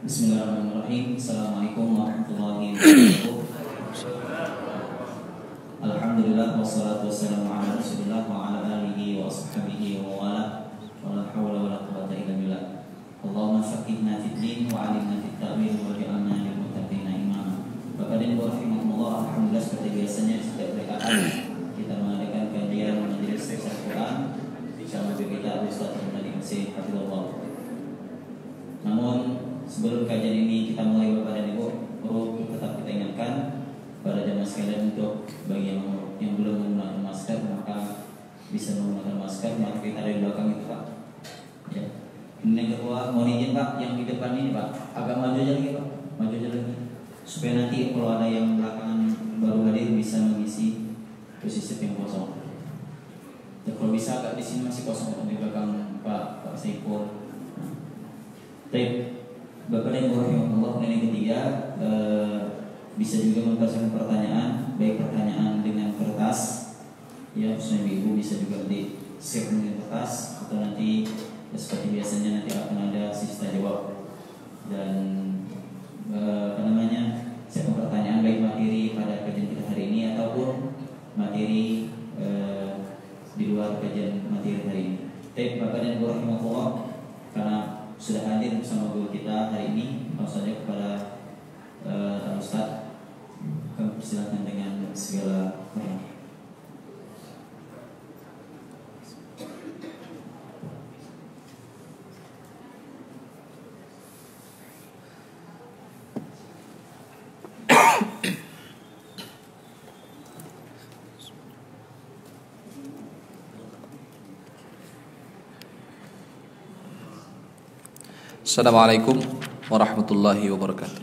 Bismillahirrahmanirrahim. Assalamualaikum warahmatullahi wabarakatuh. Alhamdulillah wassalatu wassalamu ala Rasulillah wa ala alihi wa ashabihi wa wala wala haula wala quwwata illa billah. Allahumma faqihna fid din wa 'allimna fit ta'wil wa ja'alna lil muttaqina imama. Bapak dan Ibu rahimakumullah, alhamdulillah seperti biasanya setiap rakaat kita mengadakan kajian majelis tafsir Quran bersama kita Ustaz Muhammad Masih Hafizahullah. Namun sebelum kajian ini kita mulai, Bapak dan Ibu, perlu tetap kita ingatkan pada jamaah sekalian untuk bagi yang belum menggunakan masker maka bisa menggunakan masker. Maka kita dari belakang itu, Pak. Ya. Yang kedua, mohon izin Pak, yang di depan ini Pak, agak maju aja lagi Pak, maju aja lagi, supaya nanti kalau ada yang belakangan baru hadir bisa mengisi posisi yang kosong. Dan kalau bisa agak di sini masih kosong di belakang Pak Saiful. Baik, Bapak dan Ibu rahimahullah, yang ketiga bisa juga membacakan pertanyaan, baik pertanyaan dengan kertas, ya, khususnya Ibu bisa juga di share dengan kertas, atau nanti ya, seperti biasanya nanti akan ada sista jawab. Dan siapkan pertanyaan baik materi pada kajian kita hari ini ataupun materi di luar kajian materi hari ini. Baik, Bapak dan Ibu rahimahullah, karena sudah hadir bersama guru kita hari ini, langsung saja kepada Ustaz, kami persilakan dengan segala hormat. Assalamualaikum warahmatullahi wabarakatuh.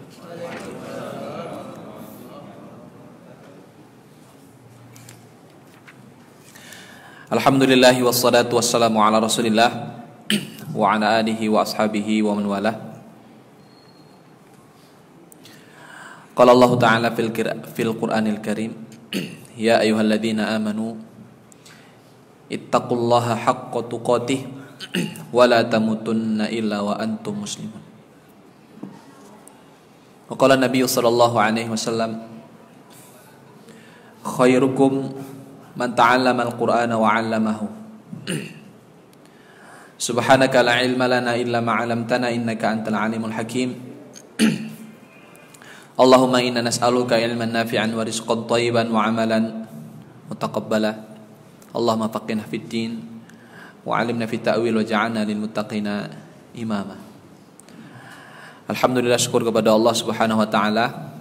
Alhamdulillahi wassalatu wassalamu ala Rasulillah wa ala alihi wa ashabihi wa man walah. Qala Allah Ta'ala fil Qur'anil Karim, ya ayyuhalladzina amanu ittaqullaha haqqa tuqatih wala tamutunna illa wa antum muslimun. Wa qala Nabi sallallahu alaihi wasallam, khairukum man ta'allama al-Qur'ana wa 'allamahu. Subhanaka la ilma lana illa ma 'allamtana innaka antal alimul hakim. Allahumma inna nas'aluka ilman nafi'an wa rizqan thayyiban wa 'amalan mutaqabbala. Allahumma faqihna fid din wa 'allimna fit ta'wil wa ja'alna lil muttaqina imama. Alhamdulillah, syukur kepada Allah Subhanahu wa taala.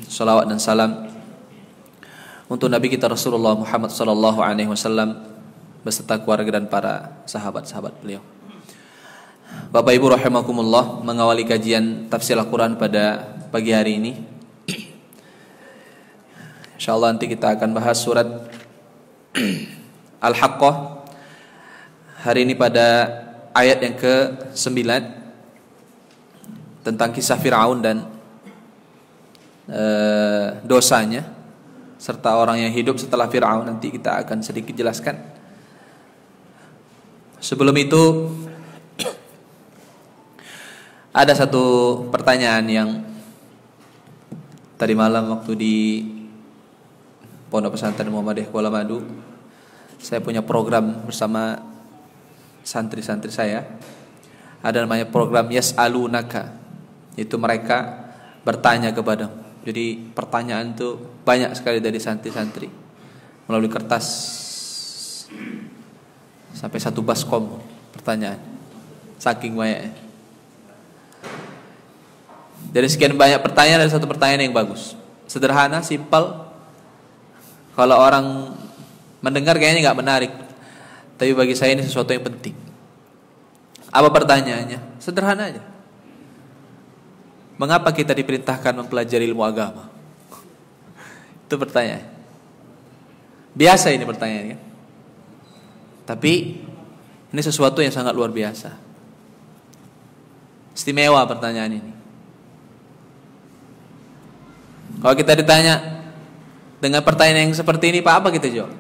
Salawat dan salam untuk Nabi kita Rasulullah Muhammad sallallahu alaihi wasallam beserta keluarga dan para sahabat-sahabat beliau. Bapak Ibu rahimakumullah, mengawali kajian tafsir Al-Qur'an pada pagi hari ini. Insyaallah nanti kita akan bahas surat Al-Haqqah. Hari ini pada ayat yang ke-9 tentang kisah Fir'aun dan dosanya serta orang yang hidup setelah Fir'aun. Nanti kita akan sedikit jelaskan. Sebelum itu ada satu pertanyaan yang tadi malam waktu di Pondok Pesantren Muhammadiyah Kuala Madu, saya punya program bersama santri-santri saya. Ada namanya program Yas'alunaka, yaitu mereka bertanya kepadamu. Jadi pertanyaan itu banyak sekali dari santri-santri melalui kertas, sampai satu baskom pertanyaan, saking banyaknya. Dari sekian banyak pertanyaan ada satu pertanyaan yang bagus, sederhana, simpel. Kalau orang mendengar kayaknya nggak menarik, tapi bagi saya ini sesuatu yang penting. Apa pertanyaannya? Sederhana aja. Mengapa kita diperintahkan mempelajari ilmu agama? Itu pertanyaan. Biasa ini pertanyaannya, tapi ini sesuatu yang sangat luar biasa. Istimewa pertanyaan ini. Kalau kita ditanya dengan pertanyaan yang seperti ini, Pak, apa kita jawab?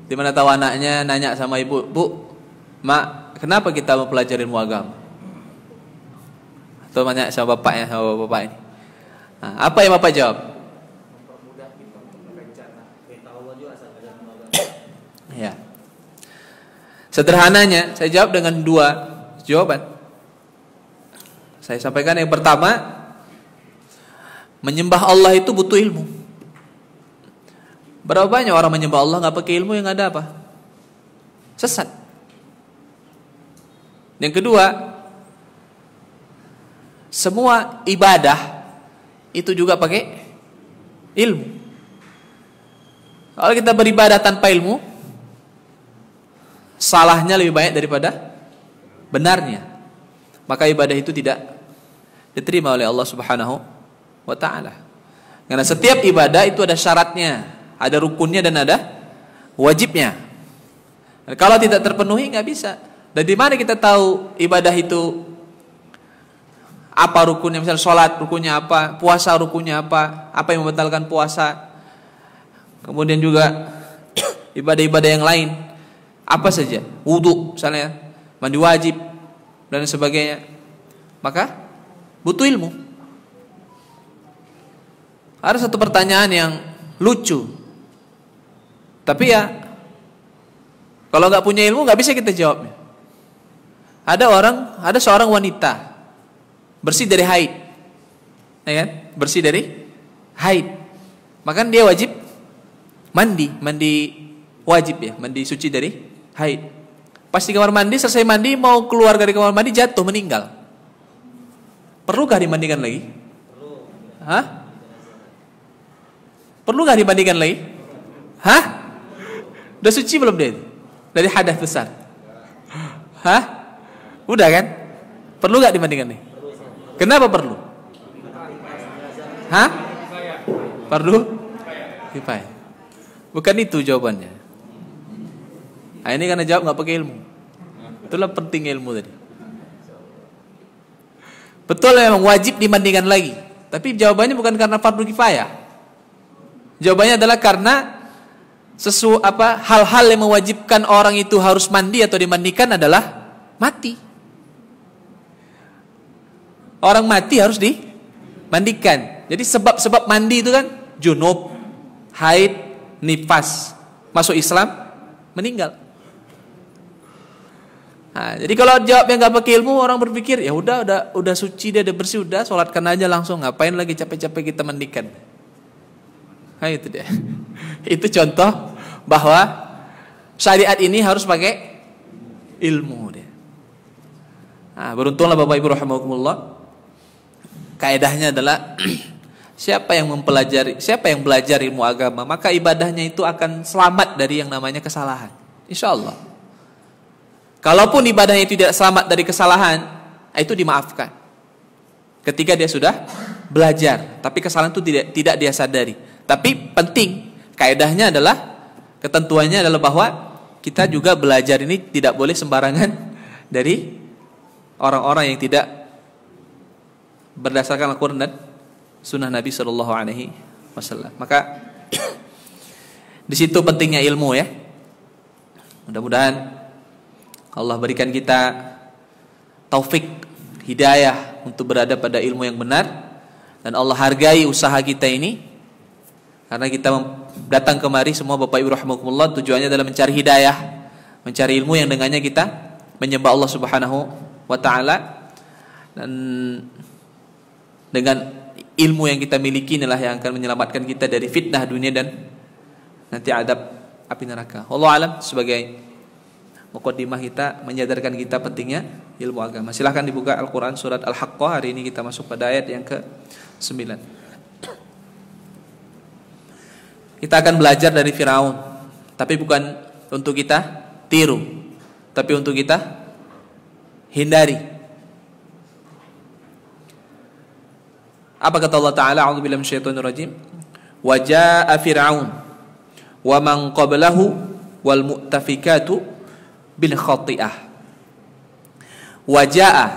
Dimana tahu anaknya nanya sama ibu, Bu, Mak, kenapa kita mempelajari ilmu agama? Atau nanya sama bapaknya, sama bapak ini. Apa yang bapak jawab? Mempermudah kita berencana. Tahu juga asal belajar ilmu agama. Ya. Sederhananya saya jawab dengan dua jawaban. Saya sampaikan yang pertama, menyembah Allah itu butuh ilmu. Berapa banyak orang menyembah Allah nggak pakai ilmu, yang ada apa? Sesat. Yang kedua, semua ibadah itu juga pakai ilmu. Kalau kita beribadah tanpa ilmu, salahnya lebih banyak daripada benarnya. Maka ibadah itu tidak diterima oleh Allah Subhanahu wa ta'ala. Karena setiap ibadah itu ada syaratnya, ada rukunnya dan ada wajibnya. Dan kalau tidak terpenuhi nggak bisa. Dan di mana kita tahu ibadah itu apa rukunnya? Misal sholat rukunnya apa, puasa rukunnya apa yang membatalkan puasa. Kemudian juga ibadah-ibadah yang lain apa saja, wudu misalnya, mandi wajib dan sebagainya. Maka butuh ilmu. Ada satu pertanyaan yang lucu, tapi ya kalau nggak punya ilmu nggak bisa kita jawabnya. Ada seorang wanita bersih dari haid, ya kan? Bersih dari haid, maka dia wajib mandi wajib ya, mandi suci dari haid. Pas di kamar mandi, selesai mandi mau keluar dari kamar mandi, jatuh meninggal. Perlukah dimandikan lagi? Perlukah dimandikan lagi? Udah suci belum dia? Dari hadas besar? Udah kan? Perlu gak dimandikan nih? Kenapa perlu? Perlu? Kifayah. Bukan itu jawabannya. Ini karena jawab gak pakai ilmu. Itulah penting ilmu tadi. Betul memang wajib dimandikan lagi, tapi jawabannya bukan karena fardu kifayah. Jawabannya adalah karena hal-hal yang mewajibkan orang itu harus mandi atau dimandikan adalah mati. Orang mati harus dimandikan. Jadi sebab-sebab mandi itu kan junub, haid, nifas, masuk Islam, meninggal. Nah, jadi kalau jawabnya nggak pakai ilmu, orang berpikir ya udah suci dia, udah bersih, udah sholatkan aja langsung, ngapain lagi capek-capek kita mandikan. Nah itu dia. Itu contoh bahwa syariat ini harus pakai ilmu dia. Nah, beruntunglah Bapak Ibu rahimakumullah. Kaedahnya adalah siapa yang belajar ilmu agama, maka ibadahnya itu akan selamat dari yang namanya kesalahan. Insyaallah. Kalaupun ibadahnya itu tidak selamat dari kesalahan, itu dimaafkan. Ketika dia sudah belajar, tapi kesalahan itu tidak dia sadari. Tapi penting, kaedahnya adalah, ketentuannya adalah bahwa kita juga belajar ini tidak boleh sembarangan dari orang-orang yang tidak berdasarkan Al-Quran dan Sunnah Nabi Sallallahu Alaihi Wasallam. Maka di situ pentingnya ilmu ya. Mudah-mudahan Allah berikan kita taufik, hidayah untuk berada pada ilmu yang benar, dan Allah hargai usaha kita ini, karena kita datang kemari semua Bapak Ibu rahimakumullah tujuannya adalah mencari hidayah, mencari ilmu yang dengannya kita menyembah Allah Subhanahu wa taala, dan dengan ilmu yang kita miliki inilah yang akan menyelamatkan kita dari fitnah dunia dan nanti adab api neraka. Wallahu alam. Sebagai muqaddimah kita menyadarkan kita pentingnya ilmu agama. Silahkan dibuka Al-Quran surat Al-Haqqah. Hari ini kita masuk pada ayat yang ke-9. Kita akan belajar dari Firaun, tapi bukan untuk kita tiru, tapi untuk kita hindari. Apa kata Allah Ta'ala? A'udzubillahi minasyaitonir rajim. Wa jaa'a Fir'aun wa man qablahu wal mu'tafikatu bil khati'ah. Wajaa,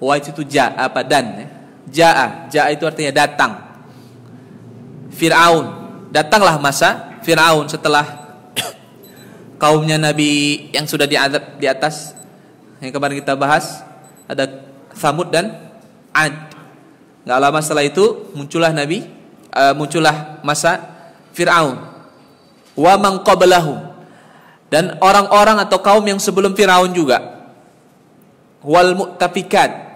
wa itu jaa apa dan jaa itu artinya datang. Fir'aun, datanglah masa Fir'aun setelah kaumnya Nabi yang sudah diadab di atas, yang kemarin kita bahas, ada Tsamud dan Ad. Nggak lama setelah itu muncullah masa Fir'aun. Wa man qablahu, dan orang-orang atau kaum yang sebelum Firaun juga. Wal mu'tafikat.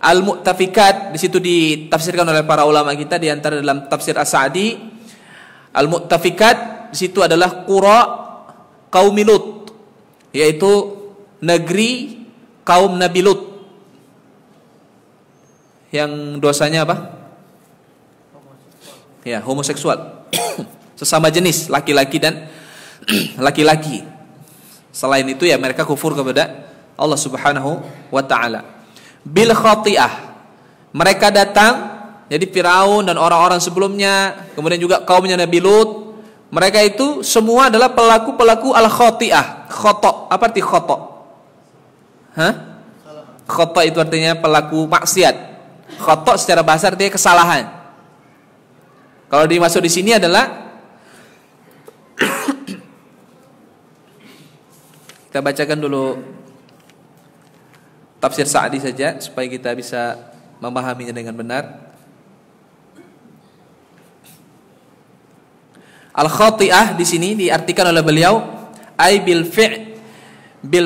Al mu'tafikat di situ ditafsirkan oleh para ulama kita, di antara dalam tafsir As-Sa'di, al mu'tafikat di situ adalah qura kaum Lut, yaitu negeri kaum Nabi Lut yang dosanya apa? Ya, homoseksual. Sesama jenis laki-laki dan laki-laki. Selain itu ya mereka kufur kepada Allah Subhanahu wa taala. Bil khati'ah. Mereka datang, jadi Firaun dan orang-orang sebelumnya, kemudian juga kaumnya Nabi Lut, mereka itu semua adalah pelaku-pelaku al khati'ah. Khata', apa arti khata'? Hah? Khata' itu artinya pelaku maksiat. Khata' secara bahasa artinya kesalahan. Kalau dimasuk di sini adalah kita bacakan dulu tafsir Sa'di saja supaya kita bisa memahaminya dengan benar. Al-khati'ah di sini diartikan oleh beliau ay bil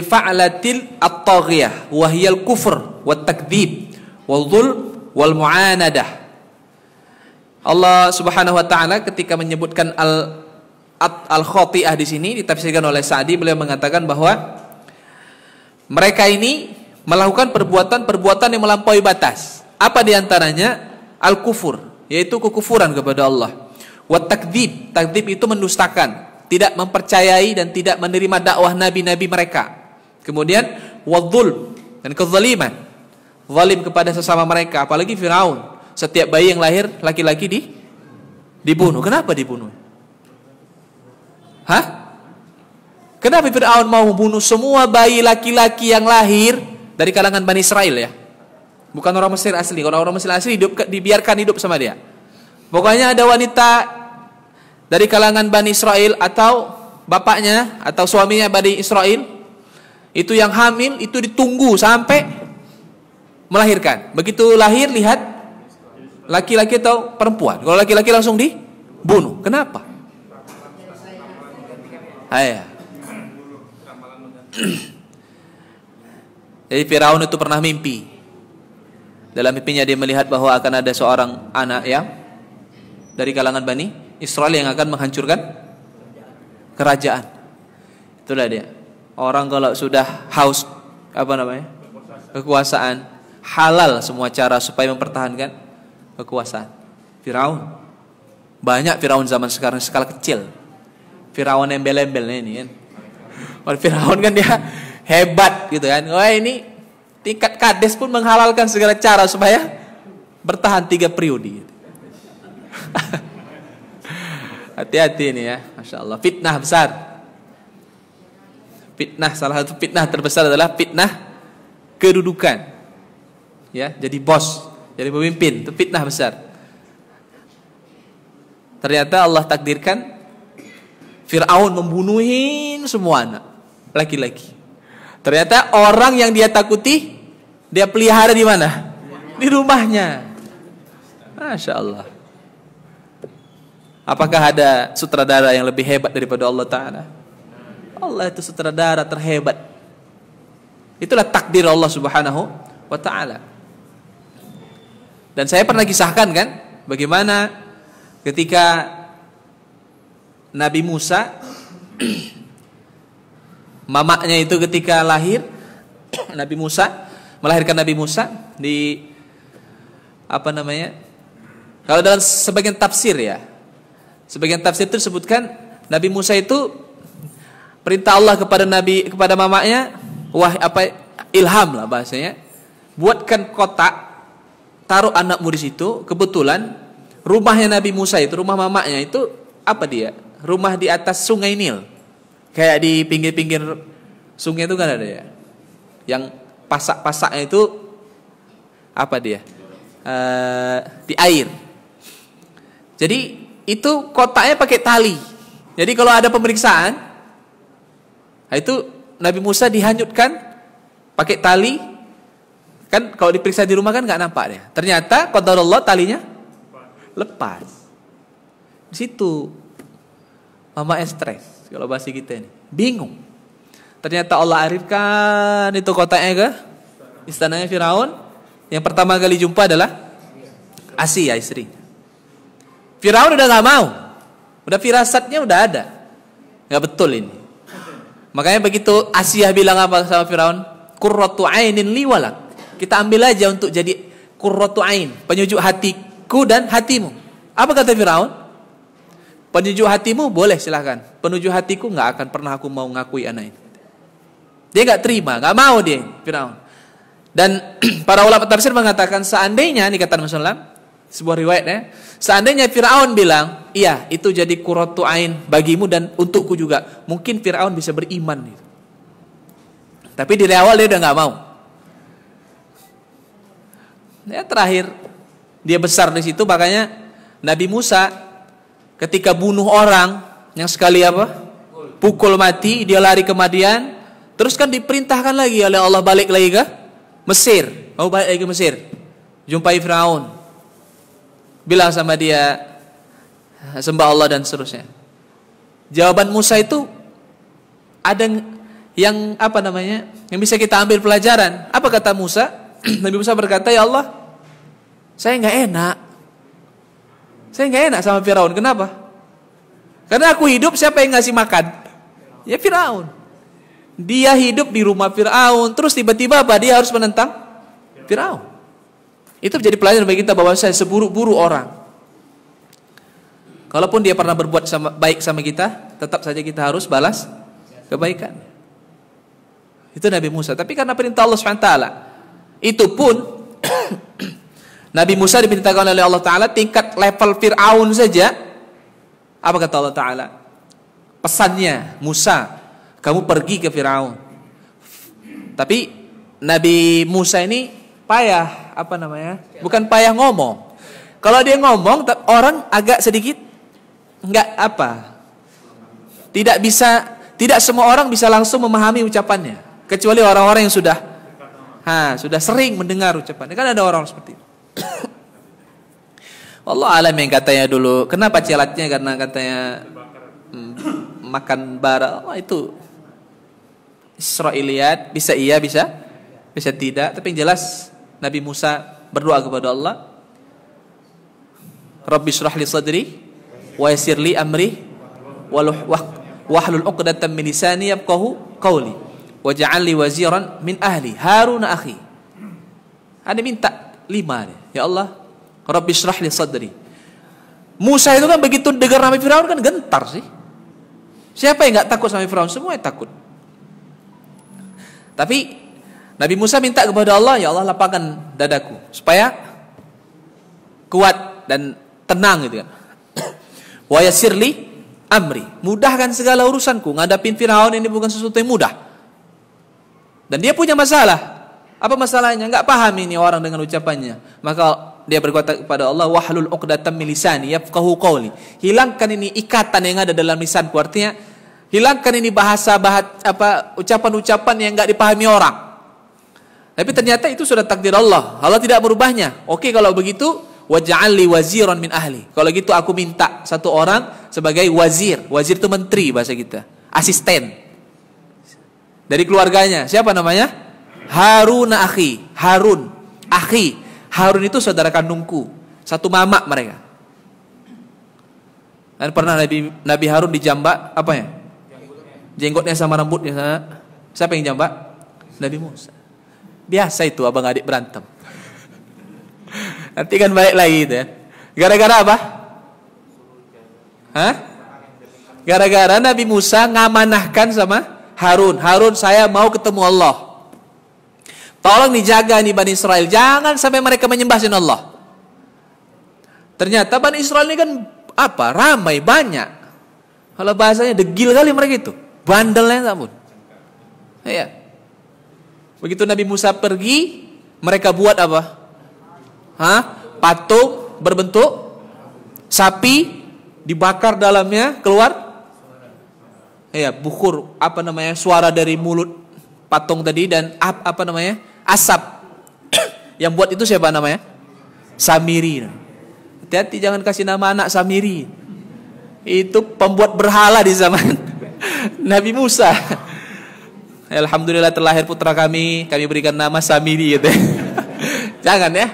fa'latil at-taghiyah wa hiya al-kufr wat takdzib wal dhulm wal mu'anadah. Allah Subhanahu wa taala ketika menyebutkan al-khati'ah di sini ditafsirkan oleh Sa'di, beliau mengatakan bahwa mereka ini melakukan perbuatan-perbuatan yang melampaui batas. Apa diantaranya? Al-kufur, yaitu kekufuran kepada Allah. Wat takdzib, takdzib itu mendustakan, tidak mempercayai dan tidak menerima dakwah nabi-nabi mereka. Kemudian wadzulm, dan kezaliman, zalim kepada sesama mereka, apalagi Firaun. Setiap bayi yang lahir laki-laki dibunuh. Kenapa dibunuh? Hah? Kenapa Fir'aun mau membunuh semua bayi laki-laki yang lahir dari kalangan Bani Israel ya? Bukan orang Mesir asli. Kalau orang Mesir asli dibiarkan hidup sama dia. Pokoknya ada wanita dari kalangan Bani Israel atau bapaknya atau suaminya Bani Israel itu yang hamil itu ditunggu sampai melahirkan. Begitu lahir lihat laki-laki atau perempuan. Kalau laki-laki langsung dibunuh. Kenapa? Ayah. Jadi Firaun itu pernah mimpi. Dalam mimpinya dia melihat bahwa akan ada seorang anak yang dari kalangan Bani Israel yang akan menghancurkan kerajaan. Itulah dia. Orang kalau sudah haus kekuasaan, halal semua cara supaya mempertahankan kekuasaan. Firaun. Banyak Firaun zaman sekarang skala kecil. Firaun embel-embel ini kan. Kalau Firaun kan dia hebat gitu kan. Wah, ini tingkat kades pun menghalalkan segala cara supaya bertahan 3 periode. Hati-hati ini ya, Masya Allah. Fitnah besar. Fitnah, salah satu fitnah terbesar adalah fitnah kedudukan. Ya, jadi bos, jadi pemimpin, itu fitnah besar. Ternyata Allah takdirkan Fir'aun membunuhin semua anak laki-laki. Ternyata orang yang dia takuti, dia pelihara di mana? Di rumahnya. Masya Allah. Apakah ada sutradara yang lebih hebat daripada Allah Ta'ala? Allah itu sutradara terhebat. Itulah takdir Allah Subhanahu wa Ta'ala. Dan saya pernah kisahkan kan, bagaimana ketika Nabi Musa, mamanya itu ketika lahir, Nabi Musa melahirkan Nabi Musa di kalau dalam sebagian tafsir ya, sebagian tafsir itu disebutkan Nabi Musa itu perintah Allah kepada mamanya, ilham lah bahasanya, buatkan kotak, taruh anakmu di situ. Kebetulan rumahnya Nabi Musa itu, rumah mamanya itu rumah di atas sungai Nil. Kayak di pinggir-pinggir sungai itu kan ada ya, yang pasak-pasaknya itu di air. Jadi itu kotaknya pakai tali. Jadi kalau ada pemeriksaan, itu Nabi Musa dihanyutkan pakai tali. Kan kalau diperiksa di rumah kan nggak nampak dia. Ternyata qadarullah talinya lepas. Di situ mamanya stres. Kalau bahasa kita ini bingung. Ternyata Allah arirkan itu kotaknya ke istananya Firaun. Yang pertama kali jumpa adalah Asia, istri. Firaun udah nggak mau, udah firasatnya udah ada, nggak betul ini. Makanya begitu Asia bilang apa sama Firaun, qurratu ainin li walak. Kita ambil aja untuk jadi qurratu ain, penyejuk hatiku dan hatimu. Apa kata Firaun? Penyejuk hatimu boleh silahkan, penyejuk hatiku nggak akan pernah aku mau ngakui anak ini. Dia nggak terima, nggak mau dia Firaun. Dan para ulama tafsir mengatakan seandainya, ini kata Rasulullah, sebuah riwayat ya, seandainya Firaun bilang, iya itu jadi qurratu ain bagimu dan untukku juga, mungkin Firaun bisa beriman gitu. Tapi dari awal dia udah nggak mau. Ya terakhir dia besar di situ, makanya Nabi Musa ketika bunuh orang yang sekali pukul mati, dia lari ke Madian, terus kan diperintahkan lagi oleh Allah balik lagi ke Mesir, mau balik lagi ke Mesir, jumpai Firaun, bilang sama dia sembah Allah dan seterusnya. Jawaban Musa itu ada yang yang bisa kita ambil pelajaran. Apa kata Musa? Nabi Musa berkata, ya Allah, saya nggak enak sama Firaun. Kenapa? Karena aku hidup, siapa yang ngasih makan? Ya Firaun. Dia hidup di rumah Firaun, terus tiba-tiba dia harus menentang Firaun. Itu menjadi pelajaran bagi kita bahwa saya seburuk-buruk orang, kalaupun dia pernah berbuat baik sama kita, tetap saja kita harus balas kebaikan. Itu Nabi Musa. Tapi karena perintah Allah SWT, itu pun Nabi Musa diperintahkan oleh Allah Ta'ala tingkat level Fir'aun saja. Apa kata Allah Ta'ala? Pesannya, Musa, kamu pergi ke Fir'aun. Tapi Nabi Musa ini payah, bukan payah ngomong. Kalau dia ngomong, orang agak sedikit tidak semua orang bisa langsung memahami ucapannya, kecuali orang-orang yang sudah sering mendengar ucapannya. Kan ada orang seperti itu. Allah alam yang katanya dulu, kenapa celatnya? Karena katanya makan bara. Itu Israiliyat, bisa iya, bisa tidak. Tapi yang jelas Nabi Musa berdoa kepada Allah, Rabbi shrah li sadri wa yassir li amri wahlul 'uqdatam min lisani yafqahu qawli waj'al li waziran min ahli Harun akhi. Ada minta 5 nih. Ya Allah, Rabbi shrah li sadri. Musa itu kan begitu dengar nama Firaun kan gentar sih. Siapa yang enggak takut sama Firaun? Semua yang takut. Tapi Nabi Musa minta kepada Allah, ya Allah lapangkan dadaku supaya kuat dan tenang gitu kan. Wa yassirli amri, mudahkan segala urusanku. Ngadapin Firaun ini bukan sesuatu yang mudah. Dan dia punya masalah. Apa masalahnya? Enggak paham ini orang dengan ucapannya. Maka dia berkata kepada Allah, wahlul 'uqdatam min lisani yafqahu qawli. Hilangkan ini ikatan yang ada dalam lisanku. Artinya hilangkan ini ucapan-ucapan yang enggak dipahami orang. Tapi ternyata itu sudah takdir Allah. Allah tidak merubahnya. Oke, kalau begitu waj'al li waziran min ahli. Kalau gitu aku minta satu orang sebagai wazir. Wazir itu menteri bahasa kita. Asisten. Dari keluarganya. Siapa namanya? Harun akhi. Harun akhi. Harun itu saudara kandungku. Satu mama mereka. Dan pernah Nabi Harun dijambak apa ya? Jenggotnya sama rambutnya. Siapa yang jambak? Nabi Musa. Biasa itu abang adik berantem. Nanti kan balik lagi itu ya. Gara-gara apa? Hah? Gara-gara Nabi Musa ngamanahkan sama Harun. Harun, saya mau ketemu Allah. Tolong dijaga nih Bani Israel. Jangan sampai mereka menyembah selain Allah. Ternyata Bani Israel ini kan apa? Ramai, banyak. Kalau bahasanya degil kali mereka itu. Bandelnya ampun. Iya. Begitu Nabi Musa pergi, mereka buat apa? Patung berbentuk sapi, dibakar dalamnya, keluar bukhur, suara dari mulut patung tadi, dan asap. Yang buat itu siapa namanya? Samiri. Hati-hati jangan kasih nama anak Samiri. Itu pembuat berhala di zaman Nabi Musa. Alhamdulillah terlahir putra kami berikan nama Samiri gitu. Jangan ya.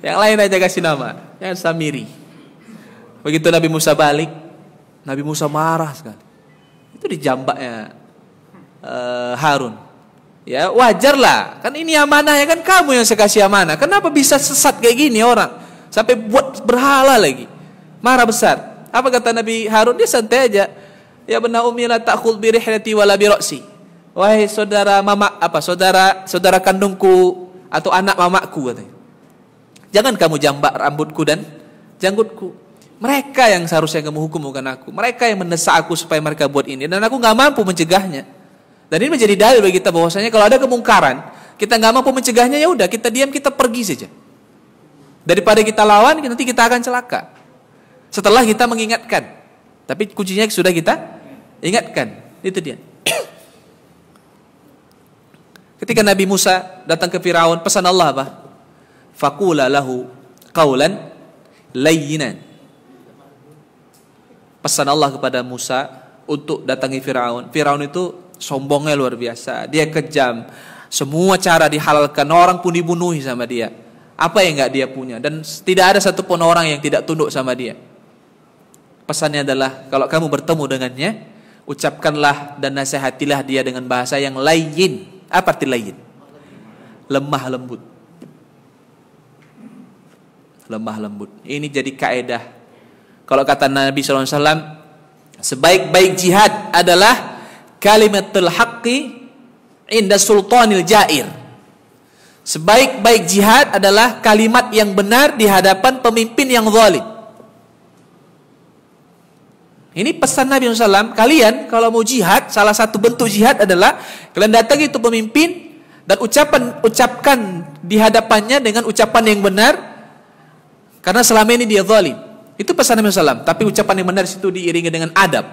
Yang lain aja kasih nama. Jangan Samiri. Begitu Nabi Musa balik, Nabi Musa marah sekali. Itu dijambaknya Harun. Ya wajarlah. Kan ini amanah ya, kan kamu yang saya kasih amanah. Kenapa bisa sesat kayak gini orang? Sampai buat berhala lagi. Marah besar. Apa kata Nabi Harun? Dia santai aja. Ya benar ummi la ta'khudh bi rihlati wala bi ra'si. Wahai saudara mama, saudara kandungku atau anak mamaku katanya. Jangan kamu jambak rambutku dan janggutku. Mereka yang seharusnya kamu hukum, bukan aku. Mereka yang mendesak aku supaya mereka buat ini, dan aku nggak mampu mencegahnya. Dan ini menjadi dalil bagi kita bahwasanya kalau ada kemungkaran, kita nggak mampu mencegahnya, ya udah kita diam, kita pergi saja. Daripada kita lawan, nanti kita akan celaka. Setelah kita mengingatkan, tapi kuncinya sudah kita ingatkan. Itu dia. Ketika Nabi Musa datang ke Firaun, pesan Allah apa? Faqula lahu qawlan layyinan. Pesan Allah kepada Musa untuk datangi Firaun. Firaun itu sombongnya luar biasa. Dia kejam. Semua cara dihalalkan, orang pun dibunuhi sama dia. Apa yang enggak dia punya, dan tidak ada satupun orang yang tidak tunduk sama dia. Pesannya adalah kalau kamu bertemu dengannya, ucapkanlah dan nasihatilah dia dengan bahasa yang layyin. Apa arti layyin? Lemah lembut. Lemah lembut. Ini jadi kaedah. Kalau kata Nabi SAW, sebaik-baik jihad adalah kalimatul haqqi inda sultanil jair. Sebaik-baik jihad adalah kalimat yang benar di hadapan pemimpin yang zalim. Ini pesan Nabi SAW, kalian kalau mau jihad, salah satu bentuk jihad adalah kalian datangi itu pemimpin dan ucapkan di hadapannya dengan ucapan yang benar, karena selama ini dia zalim. Itu pesan Nabi SAW. Tapi ucapan yang benar itu diiringi dengan adab.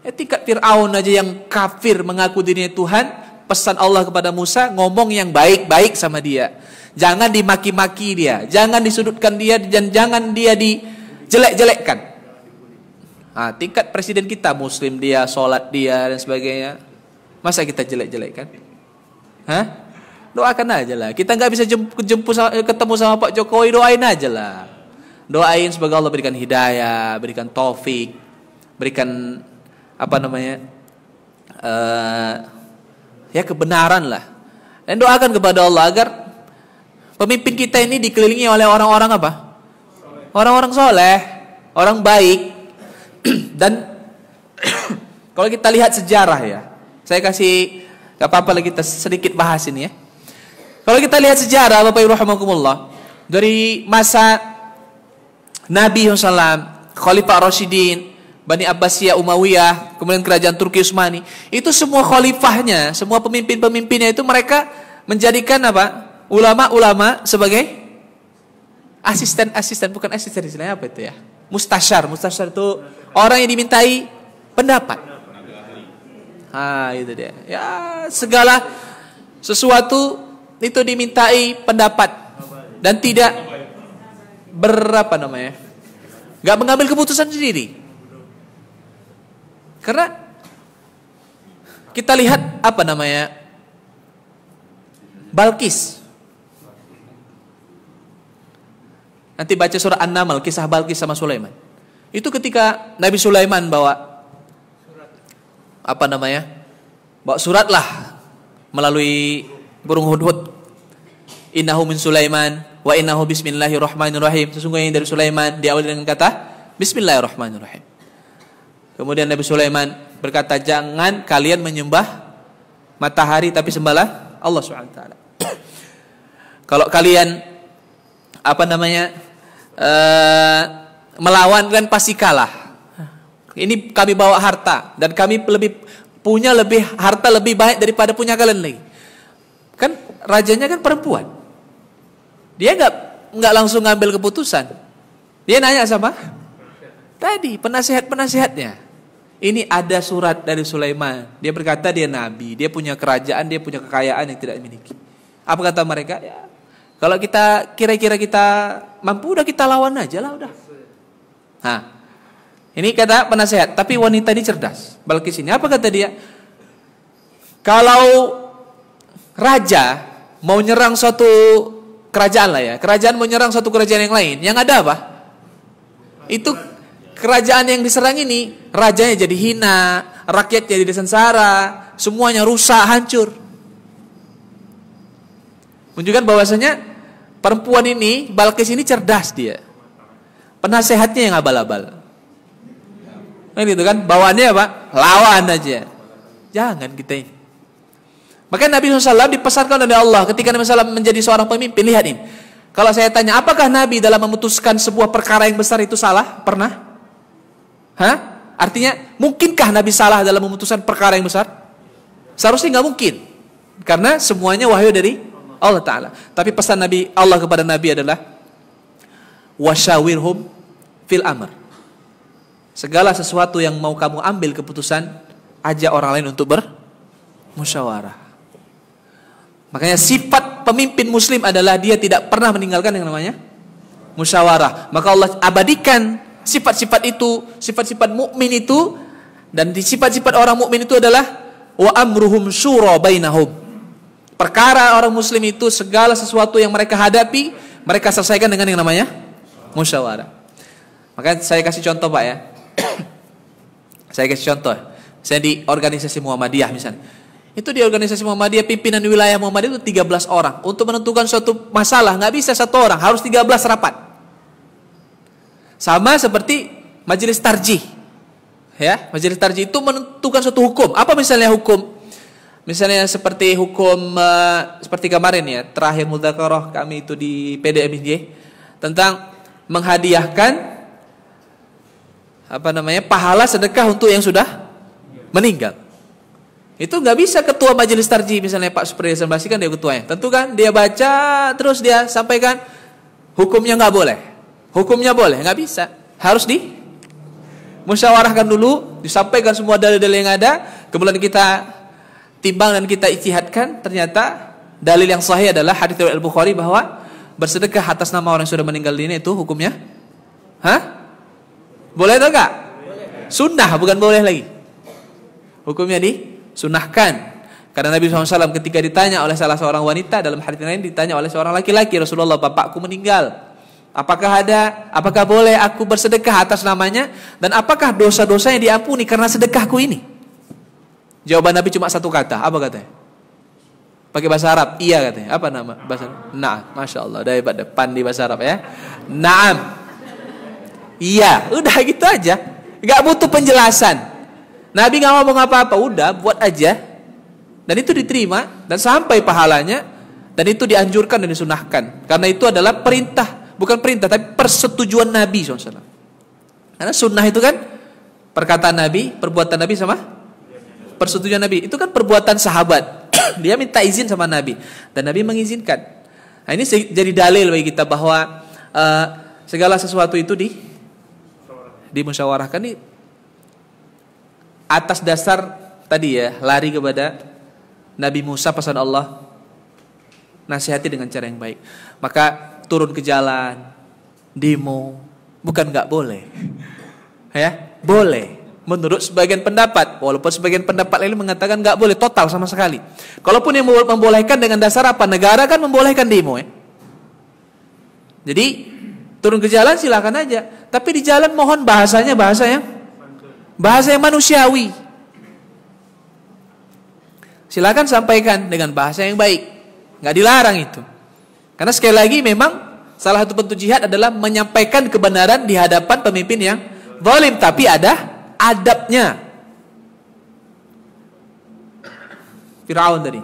Tingkat Fir'aun aja yang kafir mengaku dirinya Tuhan, pesan Allah kepada Musa, ngomong yang baik-baik sama dia. Jangan dimaki-maki dia, jangan disudutkan dia, dan jangan dia dijelek-jelekkan. Tingkat presiden kita Muslim dia, sholat dia dan sebagainya. Masa kita jelek-jelekkan? Doakan aja lah. Kita nggak bisa ketemu sama Pak Jokowi, doain aja lah. Doain semoga Allah berikan hidayah, berikan taufik, berikan kebenaran lah. Dan doakan kepada Allah agar pemimpin kita ini dikelilingi oleh orang-orang apa? Orang-orang soleh, orang baik. Dan kalau kita lihat sejarah ya, saya kasih gak apa-apa lagi kita sedikit bahas ini ya. Kalau kita lihat sejarah Bapak Ibu rahimakumullah, dari masa Nabi SAW, Khalifah Rasyidin, Bani Abbasiyah Umayyah, kemudian kerajaan Turki Utsmani, itu semua khalifahnya, semua pemimpin-pemimpinnya itu mereka menjadikan ulama-ulama sebagai asisten, bukan asisten istilahnya apa itu ya? Mustasyar itu orang yang dimintai pendapat. Itu dia. Ya, segala sesuatu itu dimintai pendapat dan tidak nggak mengambil keputusan sendiri. Karena kita lihat Balkis. Nanti baca surah An-Naml, kisah Balkis sama Sulaiman. Itu ketika Nabi Sulaiman bawa bawa surat lah melalui burung hudhud. Innahu min Sulaiman wa innahu bismillahirrahmanirrahim. Sesungguhnya dari Sulaiman, diawali dengan kata bismillahirrahmanirrahim. Kemudian Nabi Sulaiman berkata, jangan kalian menyembah matahari tapi sembahlah Allah SWT. Kalau kalian melawan kan pasti kalah. Ini kami bawa harta dan kami punya harta lebih baik daripada punya kalian lagi. Kan rajanya kan perempuan. Dia nggak langsung ngambil keputusan. Dia nanya sama tadi penasihat-penasihatnya. Ini ada surat dari Sulaiman. Dia berkata dia nabi, dia punya kerajaan, dia punya kekayaan yang tidak dimiliki. Apa kata mereka? Ya, kalau kita kira-kira kita mampu, udah kita lawan aja lah udah. Ini kata penasihat. Tapi wanita ini cerdas. Balkis ini apa kata dia? Kalau raja mau nyerang suatu kerajaan lah ya, kerajaan mau nyerang suatu kerajaan yang lain, yang ada apa? Itu kerajaan yang diserang ini, rajanya jadi hina, rakyatnya jadi sengsara, semuanya rusak, hancur. Menunjukkan bahwasanya perempuan ini, Balkis ini cerdas dia. Penasehatnya yang abal-abal. Gitu kan, bawaannya apa? Lawan aja. Jangan kita ini. Maka Nabi SAW dipesankan oleh Allah ketika Nabi SAW menjadi seorang pemimpin. Lihat ini. Kalau saya tanya, apakah Nabi dalam memutuskan sebuah perkara yang besar itu salah? Pernah? Artinya, mungkinkah Nabi salah dalam memutuskan perkara yang besar? Seharusnya nggak mungkin. Karena semuanya wahyu dari Allah Ta'ala. Tapi pesan Nabi Allah kepada Nabi adalah wasyawirhum fil amr. Segala sesuatu yang mau kamu ambil keputusan, ajak orang lain untuk bermusyawarah. Makanya sifat pemimpin muslim adalah dia tidak pernah meninggalkan yang namanya musyawarah. Maka Allah abadikan sifat-sifat itu, sifat-sifat mukmin itu, dan di sifat-sifat orang mukmin itu adalah wa amruhum syura bainahum. Perkara orang muslim itu segala sesuatu yang mereka hadapi, mereka selesaikan dengan yang namanya musyawarah. Maka saya kasih contoh Pak ya. Saya kasih contoh. Saya di organisasi Muhammadiyah misalnya. Itu di organisasi Muhammadiyah, pimpinan wilayah Muhammadiyah itu 13 orang. Untuk menentukan suatu masalah, nggak bisa satu orang, harus 13 rapat. Sama seperti majelis tarjih. Ya, majelis tarjih itu menentukan suatu hukum. Apa misalnya hukum? Misalnya seperti hukum seperti kemarin ya, terakhir mudzakarah kami itu di PDMJ tentang menghadiahkan pahala sedekah untuk yang sudah meninggal. Itu nggak bisa ketua majelis tarjih misalnya Pak Supri Sambasi kan dia ketuanya. Tentu kan dia baca terus dia sampaikan hukumnya nggak boleh. Hukumnya boleh, nggak bisa. Harus dimusyawarahkan dulu, disampaikan semua dalil-dalil yang ada, kemudian kita timbang dan kita ijtihadkan. Ternyata dalil yang sahih adalah hadits riwayat Al-Bukhari bahwa bersedekah atas nama orang yang sudah meninggal dunia itu hukumnya boleh atau enggak? Sunnah, bukan boleh lagi. Hukumnya disunahkan. Karena Nabi SAW ketika ditanya oleh salah seorang wanita, dalam hadits lain ditanya oleh seorang laki-laki, Rasulullah, bapakku meninggal. Apakah boleh aku bersedekah atas namanya? Dan apakah dosa-dosanya diampuni karena sedekahku ini? Jawaban Nabi cuma satu kata. Apa katanya? Pakai bahasa Arab. Iya katanya. Apa nama bahasa Arab? Naam. Masya Allah. Dari depan di bahasa Arab ya. Naam. Iya. Udah gitu aja. Gak butuh penjelasan. Nabi gak ngomong apa-apa. Udah buat aja. Dan itu diterima. Dan sampai pahalanya. Dan itu dianjurkan dan disunahkan. Karena itu adalah perintah. Bukan perintah. Tapi persetujuan Nabi SAW. Karena sunnah itu kan perkataan Nabi. Perbuatan Nabi sama persetujuan Nabi. Itu kan perbuatan sahabat. Dia minta izin sama Nabi. Dan Nabi mengizinkan. Nah, ini jadi dalil bagi kita bahwa segala sesuatu itu dimusyawarahkan di atas dasar tadi ya, lari kepada Nabi Musa pesan Allah, nasihati dengan cara yang baik. Maka turun ke jalan, demo, bukan nggak boleh, ya boleh. Menurut sebagian pendapat, walaupun sebagian pendapat lain mengatakan nggak boleh total sama sekali. Kalaupun yang membolehkan dengan dasar apa? Negara kan membolehkan demo ya. Jadi turun ke jalan silakan aja. Tapi di jalan mohon bahasanya bahasa yang manusiawi. Silakan sampaikan dengan bahasa yang baik. Nggak dilarang itu. Karena sekali lagi memang salah satu bentuk jihad adalah menyampaikan kebenaran di hadapan pemimpin yang zalim, tapi ada adabnya. Firaun tadi.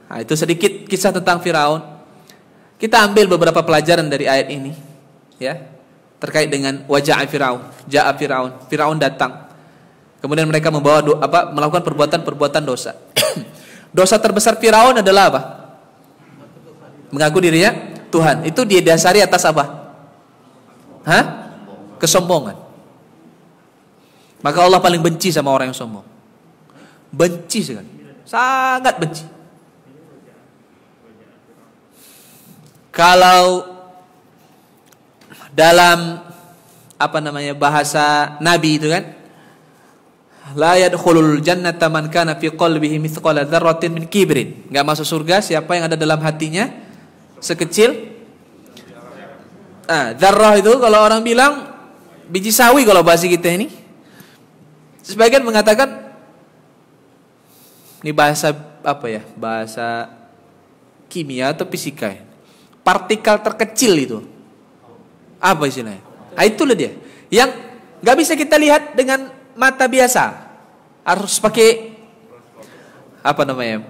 Nah, itu sedikit kisah tentang Firaun. Kita ambil beberapa pelajaran dari ayat ini, ya, terkait dengan wajah Firaun. Ja'a Firaun. Firaun datang. Kemudian mereka melakukan perbuatan dosa. Dosa terbesar Firaun adalah apa? Mengaku dirinya Tuhan. Itu dia dasari atas apa? Kesombongan. Maka Allah paling benci sama orang yang sombong. Benci sekali. Sangat benci. Kalau dalam bahasa Nabi itu kan, la yadkhulul jannata man kana fi qalbihi mithqala dzarratin min kibrin. Enggak masuk surga siapa yang ada dalam hatinya sekecil dzarrah itu kalau orang bilang biji sawi kalau bahasa kita ini. Sebagian mengatakan ini bahasa bahasa kimia atau fisika. Partikel terkecil itu. Apa istilahnya? Itulah dia. Yang nggak bisa kita lihat dengan mata biasa. Harus pakai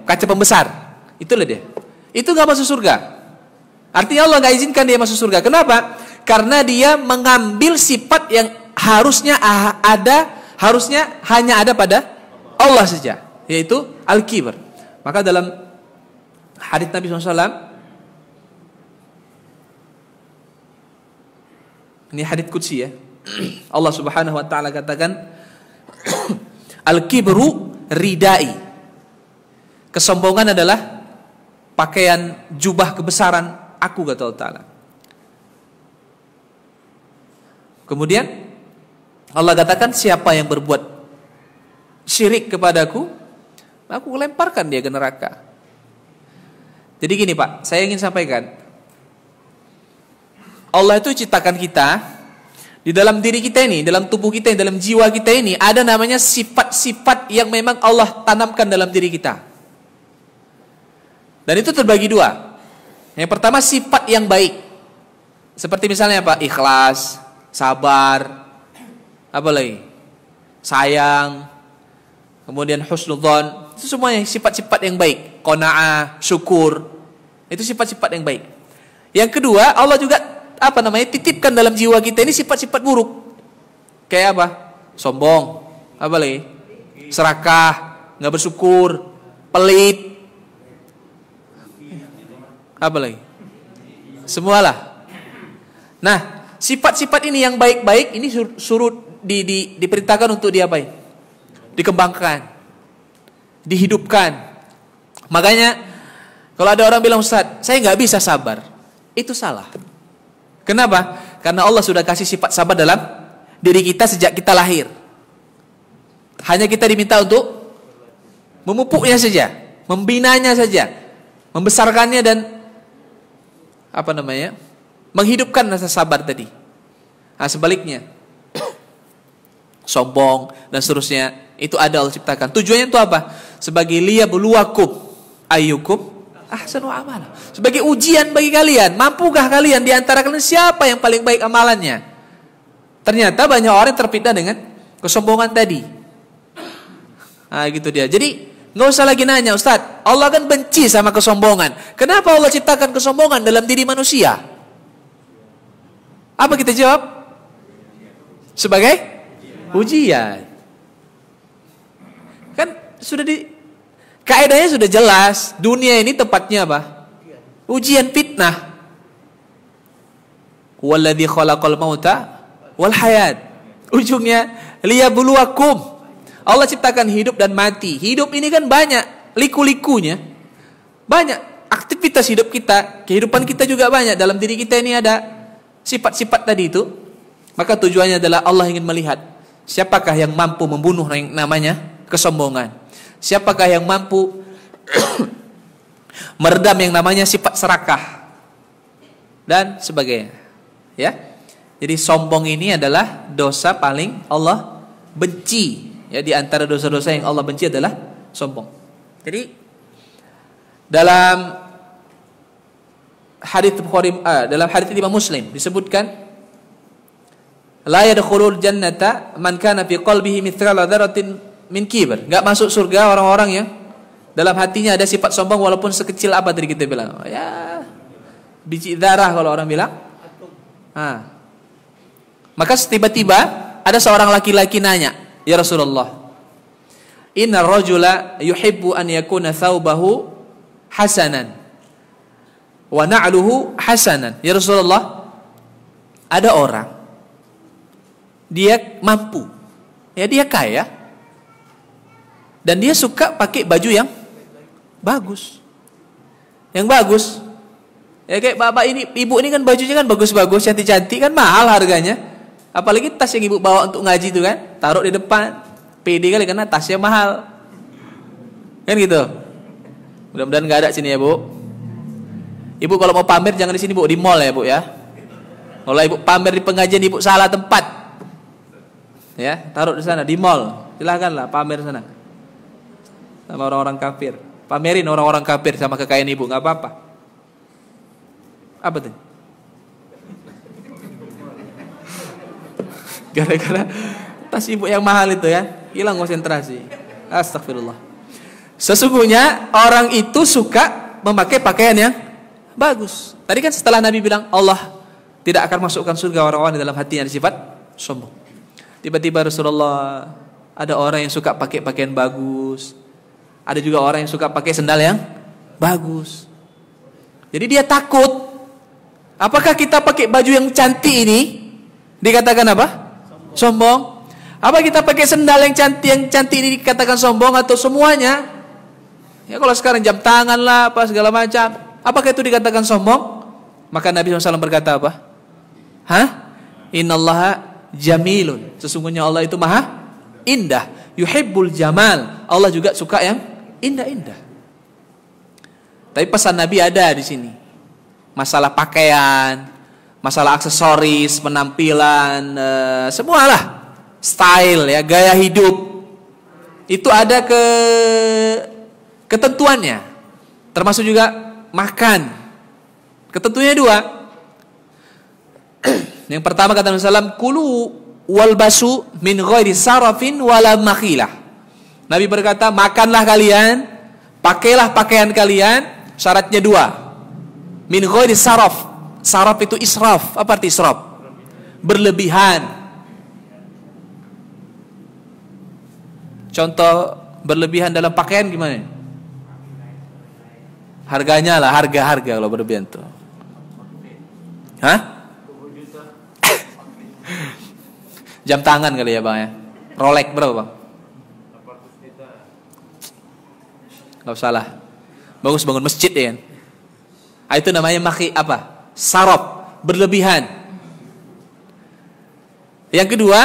kaca pembesar. Itulah dia. Itu nggak masuk surga. Artinya Allah nggak izinkan dia masuk surga. Kenapa? Karena dia mengambil sifat yang harusnya hanya ada pada Allah saja, yaitu al-kibr. Maka dalam hadits Nabi SAW, ini hadits qudsi ya, Allah Subhanahu Wa Taala katakan, al-kibru ridai. Kesombongan adalah pakaian jubah kebesaran aku, kata Allah Taala. Kemudian Allah katakan siapa yang berbuat syirik kepadaku, aku lemparkan dia ke neraka. Jadi gini Pak, saya ingin sampaikan, Allah itu ciptakan kita, di dalam diri kita ini, dalam tubuh kita, dalam jiwa kita ini, ada namanya sifat-sifat yang memang Allah tanamkan dalam diri kita. Dan itu terbagi dua. Yang pertama sifat yang baik. Seperti misalnya apa? Ikhlas, sabar, apa lagi? Sayang, kemudian husnudzon. Itu semuanya sifat-sifat yang baik. Qanaah, syukur. Itu sifat-sifat yang baik. Yang kedua, Allah juga titipkan dalam jiwa kita ini sifat-sifat buruk. Kayak apa? Sombong, apa lagi? Serakah, nggak bersyukur, pelit. Apa lagi? Semualah. Nah, sifat-sifat ini yang baik-baik ini suruh diperintahkan untuk diapain? Dikembangkan, dihidupkan. Makanya kalau ada orang bilang, Ustaz, saya nggak bisa sabar, itu salah. Kenapa? Karena Allah sudah kasih sifat sabar dalam diri kita sejak kita lahir. Hanya kita diminta untuk memupuknya saja, membinanya saja, membesarkannya dan menghidupkan rasa sabar tadi. Nah, sebaliknya sombong dan seterusnya itu ada Allah ciptakan. Tujuannya itu apa? Sebagai liyabluwakum ayyukum ahsanu amala. Sebagai ujian bagi kalian, mampukah kalian di antara kalian siapa yang paling baik amalannya? Ternyata banyak orang terfitnah dengan kesombongan tadi. Nah, gitu dia. Jadi nggak usah lagi nanya, Ustaz, Allah kan benci sama kesombongan. Kenapa Allah ciptakan kesombongan dalam diri manusia? Apa kita jawab? Sebagai ujian. Kan sudah kaidahnya sudah jelas. Dunia ini tempatnya apa? Ujian, fitnah. Walladzi khalaqal mauta wal hayat. Ujungnya liyabluwakum. Allah ciptakan hidup dan mati. Hidup ini kan banyak liku-likunya. Banyak aktivitas hidup kita, kehidupan kita juga banyak. Dalam diri kita ini ada sifat-sifat tadi itu. Maka tujuannya adalah Allah ingin melihat siapakah yang mampu membunuh yang namanya kesombongan. Siapakah yang mampu meredam yang namanya sifat serakah dan sebagainya. Ya. Jadi sombong ini adalah dosa paling Allah benci. Ya, di antara dosa-dosa yang Allah benci adalah sombong. Jadi dalam hadits Bukhari, dalam hadits Imam Muslim disebutkan, la yadkhulul jannata man kana fi qalbihi mithqala dzarratin min kibr. Enggak masuk surga orang-orang yang dalam hatinya ada sifat sombong walaupun sekecil apa tadi kita bilang. Ya, biji darah kalau orang bilang. Maka tiba-tiba ada seorang laki-laki nanya, "Ya Rasulullah, inna rajula yuhibbu an yakuna thawbahu hasanan wa na'luhu hasanan." Ya Rasulullah, ada orang dia mampu, ya dia kaya dan dia suka pakai baju yang bagus. Yang bagus. Ya kayak bapak ini, ibu ini kan bajunya kan bagus-bagus, cantik-cantik kan, mahal harganya. Apalagi tas yang ibu bawa untuk ngaji itu kan, taruh di depan. Pede kali karena tasnya mahal. Kan gitu. Mudah-mudahan enggak ada sini ya, Bu. Ibu kalau mau pamer jangan di sini, Bu, di mall ya, Bu ya. Kalau ibu pamer di pengajian, ibu salah tempat. Ya, taruh di sana di mall. Silakanlah pamer sana. Sama orang-orang kafir. Pamerin orang-orang kafir sama kekayaan ibu, enggak apa-apa. Apa tuh? Gara-gara tas ibu yang mahal itu ya, hilang konsentrasi. Astagfirullah. Sesungguhnya orang itu suka memakai pakaian yang bagus. Tadi kan setelah Nabi bilang Allah tidak akan masukkan surga orang-orang di dalam hatinya ada sifat sombong. Tiba-tiba Rasulullah, ada orang yang suka pakai pakaian bagus. Ada juga orang yang suka pakai sendal yang bagus. Jadi dia takut. Apakah kita pakai baju yang cantik ini dikatakan apa? Sombong. Apa kita pakai sendal yang cantik ini dikatakan sombong atau semuanya? Ya kalau sekarang jam tangan lah apa segala macam, apakah itu dikatakan sombong? Maka Nabi SAW berkata apa? Innallaha jamilun. Sesungguhnya Allah itu maha indah. Yuhibbul jamal. Allah juga suka yang indah-indah. Tapi pesan Nabi ada di sini. Masalah pakaian, masalah aksesoris, penampilan, semualah, style ya, gaya hidup itu ada ketentuannya, termasuk juga makan. Ketentuannya dua. Yang pertama kata Rasulullah, kulu walbasu min ghairi sarafin wala makhilah. Nabi berkata, makanlah kalian, pakailah pakaian kalian, syaratnya dua. Min ghairi saraf. Saraf itu israf. Apa arti israf? Berlebihan. Contoh berlebihan dalam pakaian gimana? Harganya lah, harga kalau berlebihan tuh. Jam tangan kali ya, Bang ya. Rolex berapa, Bang? Enggak usah lah. Bagus bangun masjid ya. Itu namanya saraf, berlebihan. Yang kedua,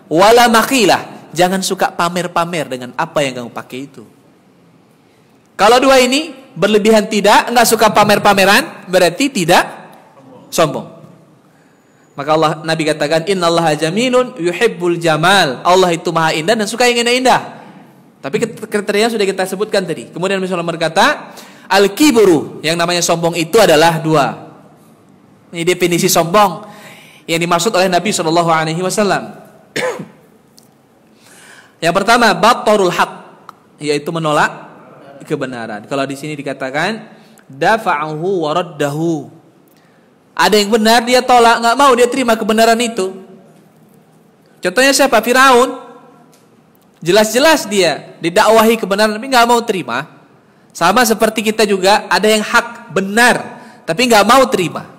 wala makhilah, jangan suka pamer-pamer dengan apa yang kamu pakai itu. Kalau dua ini berlebihan tidak, enggak suka pamer-pameran, berarti tidak sombong. Maka Nabi katakan, innallaha jamilun yuhibbul jamal. Allah itu maha indah dan suka yang indah-indah. Tapi kriteria sudah kita sebutkan tadi. Kemudian Nabi SAW berkata, al-kibru, yang namanya sombong itu adalah dua. Ini definisi sombong yang dimaksud oleh Nabi SAW. Yang pertama, batarul haq, yaitu menolak kebenaran. Kalau di sini dikatakan dafa'ahu wa raddahu. Ada yang benar dia tolak, nggak mau dia terima kebenaran itu. Contohnya siapa? Firaun. Jelas-jelas dia didakwahi kebenaran tapi nggak mau terima. Sama seperti kita juga, ada yang hak benar tapi nggak mau terima.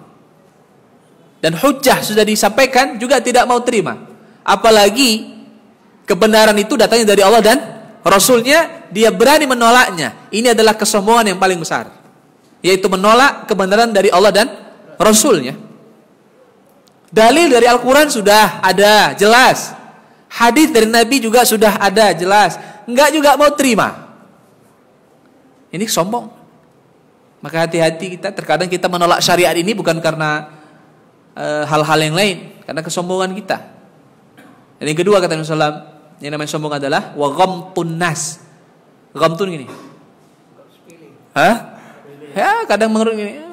Dan hujjah sudah disampaikan juga tidak mau terima. Apalagi kebenaran itu datangnya dari Allah dan Rasulnya, dia berani menolaknya. Ini adalah kesombongan yang paling besar, yaitu menolak kebenaran dari Allah dan Rasulnya. Dalil dari Al-Quran sudah ada, jelas. Hadis dari Nabi juga sudah ada, jelas. Enggak juga mau terima. Ini sombong. Maka hati-hati kita. Terkadang kita menolak syariat ini bukan karena hal-hal yang lain, karena kesombongan kita. Dan yang kedua kata Nabi SAW, yang namanya sombong adalah wa ghamtun nas. Ghamtun gini. Hah? Ya, kadang mengerut gini.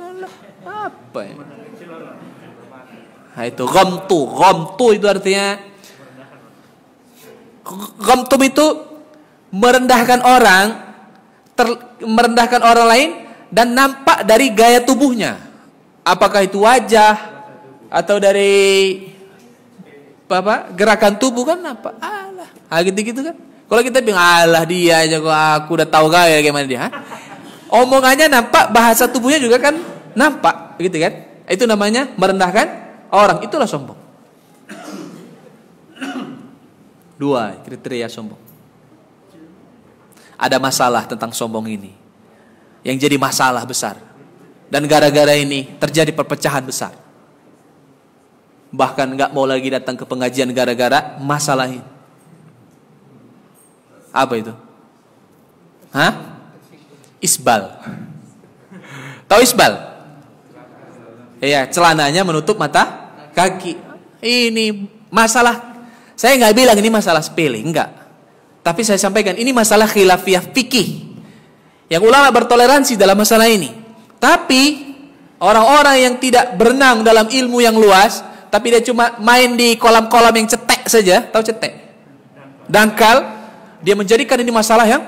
Apa ya? Nah, itu ghamtu itu artinya, ghamtum itu merendahkan orang lain dan nampak dari gaya tubuhnya. Apakah itu wajah atau dari gerakan tubuh kan apa? Alah, gitu kan. Kalau kita bilang alah dia aja kok aku udah tahu gaya gimana dia. Omongannya nampak, bahasa tubuhnya juga kan nampak, gitu kan? Itu namanya merendahkan orang, itulah sombong. Dua kriteria sombong. Ada masalah tentang sombong ini, yang jadi masalah besar, dan gara-gara ini terjadi perpecahan besar. Bahkan nggak mau lagi datang ke pengajian gara-gara masalah ini. Apa itu? Hah? Isbal. Tahu isbal? Iya, celananya menutup mata kaki. Ini masalah. Saya nggak bilang ini masalah sepele, enggak. Tapi saya sampaikan ini masalah khilafiyah fikih, yang ulama bertoleransi dalam masalah ini. Tapi orang-orang yang tidak berenang dalam ilmu yang luas, tapi dia cuma main di kolam-kolam yang cetek saja, tahu cetek? Dangkal, dia menjadikan ini masalah yang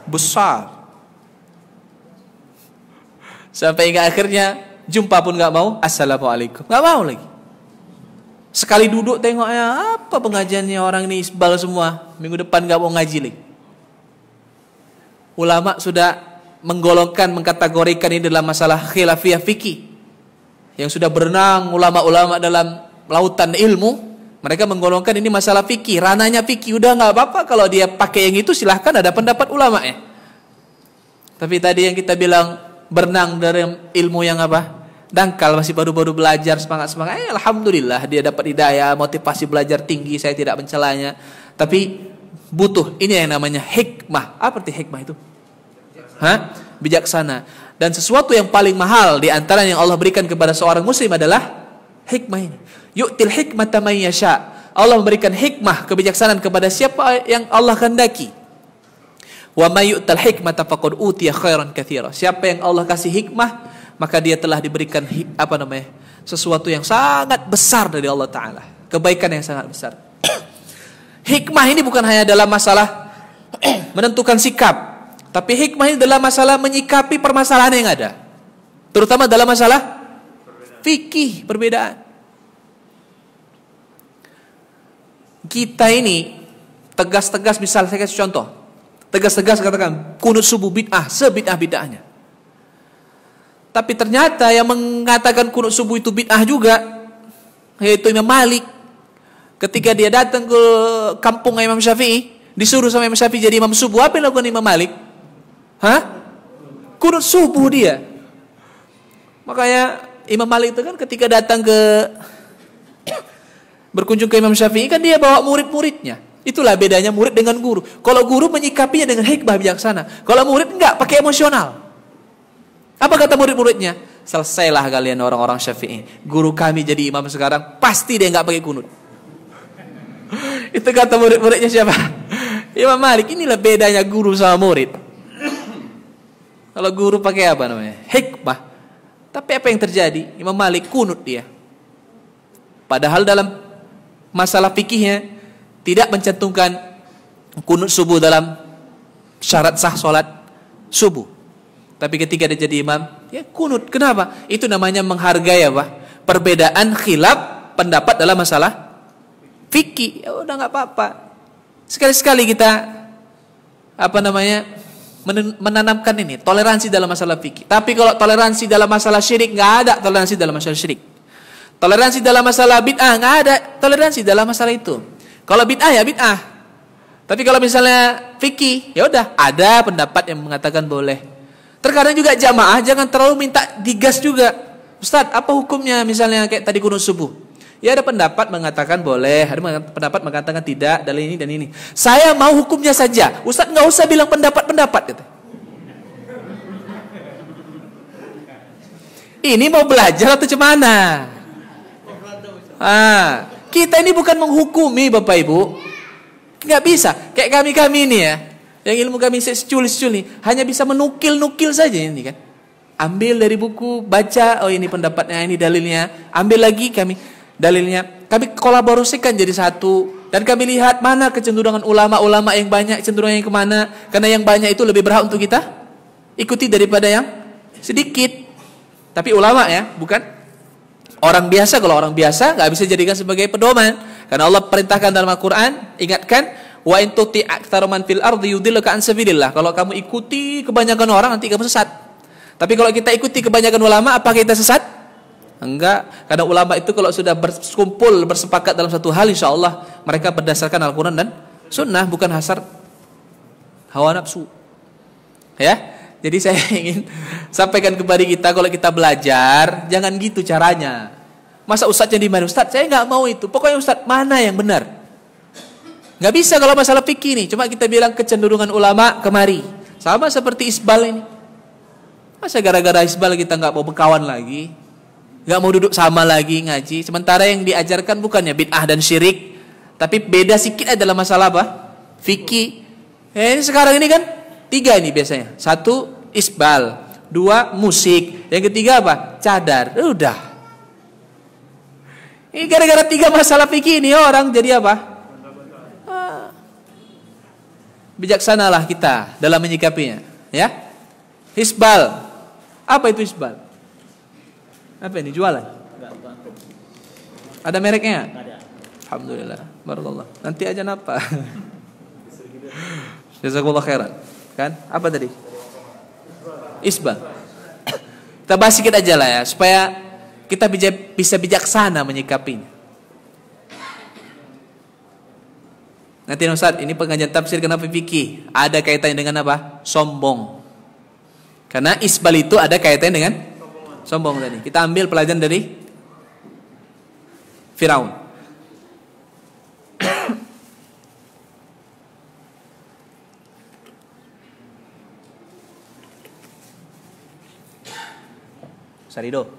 besar. Sampai hingga akhirnya jumpa pun nggak mau, assalamualaikum, nggak mau lagi. Sekali duduk tengoknya apa pengajiannya orang ini isbal semua, minggu depan nggak mau ngaji lagi. Ulama sudah menggolongkan, mengkategorikan ini dalam masalah khilafiyah fikih, yang sudah berenang ulama-ulama dalam lautan ilmu, mereka menggolongkan ini masalah fikih, ranahnya fikih. Udah nggak apa-apa kalau dia pakai yang itu, silahkan, ada pendapat ulama ya. Tapi tadi yang kita bilang berenang dari ilmu yang apa? Dangkal, masih baru-baru belajar, semangat-semangat. Alhamdulillah dia dapat hidayah, motivasi belajar tinggi, saya tidak mencelanya. Tapi butuh ini yang namanya hikmah. Apa arti hikmah itu? Hah? Bijaksana. Dan sesuatu yang paling mahal di antara yang Allah berikan kepada seorang muslim adalah hikmah ini. Yu'til hikmata may yasha. Allah memberikan hikmah, kebijaksanaan kepada siapa yang Allah kehendaki. Wa may yu'tal hikmata faqad utiya khairan katsira. Siapa yang Allah kasih hikmah, maka dia telah diberikan sesuatu yang sangat besar dari Allah Ta'ala, kebaikan yang sangat besar. Hikmah ini bukan hanya dalam masalah menentukan sikap, tapi hikmah ini dalam masalah menyikapi permasalahan yang ada, terutama dalam masalah fikih, perbedaan. Kita ini tegas-tegas, misal saya kasih contoh, tegas-tegas katakan kunut subuh bid'ah, sebid'ah-bid'ahnya. Tapi ternyata yang mengatakan kunut subuh itu bid'ah juga, yaitu Imam Malik. Ketika dia datang ke kampung Imam Syafi'i, disuruh sama Imam Syafi'i jadi imam subuh, apa yang dilakukan Imam Malik? Hah? Kunut subuh dia. Makanya Imam Malik itu kan ketika datang ke berkunjung ke Imam Syafi'i kan dia bawa murid-muridnya. Itulah bedanya murid dengan guru. Kalau guru menyikapinya dengan hikmah bijaksana. Kalau murid enggak, pakai emosional. Apa kata murid-muridnya? Selesailah kalian orang-orang Syafi'i. Guru kami jadi imam sekarang, pasti dia enggak pakai kunut. Itu kata murid-muridnya siapa? Imam Malik. Inilah bedanya guru sama murid. Kalau guru pakai apa namanya? Hikmah. Tapi apa yang terjadi? Imam Malik kunut dia. Padahal dalam masalah fikihnya tidak mencantumkan kunut subuh dalam syarat sah solat subuh. Tapi ketika dia jadi imam, ya kunut. Kenapa? Itu namanya menghargai apa? Perbedaan khilaf pendapat dalam masalah fikih. Ya udah nggak apa-apa. Sekali-sekali kita menanamkan ini toleransi dalam masalah fikih. Tapi kalau toleransi dalam masalah syirik, nggak ada toleransi dalam masalah syirik. Toleransi dalam masalah bid'ah, nggak ada toleransi dalam masalah itu. Kalau bid'ah ya bid'ah. Tapi kalau misalnya fikih, ya udah ada pendapat yang mengatakan boleh. Terkadang juga jamaah jangan terlalu minta digas juga. Ustadz, apa hukumnya misalnya kayak tadi kunut subuh? Ya ada pendapat mengatakan boleh, ada pendapat mengatakan tidak, dalil ini dan ini. Saya mau hukumnya saja. Ustadz nggak usah bilang pendapat-pendapat gitu. Ini mau belajar atau cemana? Kita ini bukan menghukumi Bapak Ibu. Nggak bisa. Kayak kami ini ya. Yang ilmu kami seculi-seculi. Hanya bisa menukil-nukil saja ini kan. Ambil dari buku, baca. Oh ini pendapatnya, ini dalilnya. Ambil lagi kami dalilnya. Kami kolaborasikan jadi satu. Dan kami lihat mana kecenderungan ulama-ulama yang banyak. Cenderungannya yang kemana. Karena yang banyak itu lebih berhak untuk kita ikuti daripada yang sedikit. Tapi ulama ya, bukan orang biasa. Kalau orang biasa nggak bisa jadikan sebagai pedoman. Karena Allah perintahkan dalam Al-Quran, ingatkan, wa in tuti' aktsara man fil ardi yudilluka an sabilillah. Kalau kamu ikuti kebanyakan orang nanti kamu sesat. Tapi kalau kita ikuti kebanyakan ulama, apakah kita sesat? Enggak. Karena ulama itu kalau sudah berkumpul bersepakat dalam satu hal, insya Allah mereka berdasarkan Al-Quran dan Sunnah, bukan hasar hawa nafsu. Ya. Jadi saya ingin sampaikan kepada kita, kalau kita belajar jangan gitu caranya. Masa ustadznya di mana? Ustadz, saya nggak mau itu. Pokoknya ustadz mana yang benar? Nggak bisa kalau masalah fikih nih. Cuma kita bilang kecenderungan ulama kemari. Sama seperti isbal ini. Masa gara-gara isbal kita nggak mau berkawan lagi, nggak mau duduk sama lagi ngaji. Sementara yang diajarkan bukannya bid'ah dan syirik, tapi beda sedikit adalah masalah apa? Fikih. Ini sekarang ini kan 3 ini biasanya. 1 isbal, 2 musik, yang ketiga apa? Cadar. Udah. Ini gara-gara 3 masalah fikih ini orang jadi apa? Bijaksanalah kita dalam menyikapinya, ya. Isbal. Apa itu isbal? Apa ini, jualan? Ada mereknya? Ada. Alhamdulillah. Barakallah. Nanti aja napa? Jazakallah khairan. Kan? Apa tadi? Isbal. Kita bahas sedikit aja lah ya, supaya kita bisa bijaksana menyikapinya. Nanti Ustaz, ini pengajian tafsir kenapa fikih? Ada kaitannya dengan apa? Sombong. Karena isbal itu ada kaitannya dengan sombong tadi. Kita ambil pelajaran dari Firaun. Sarido,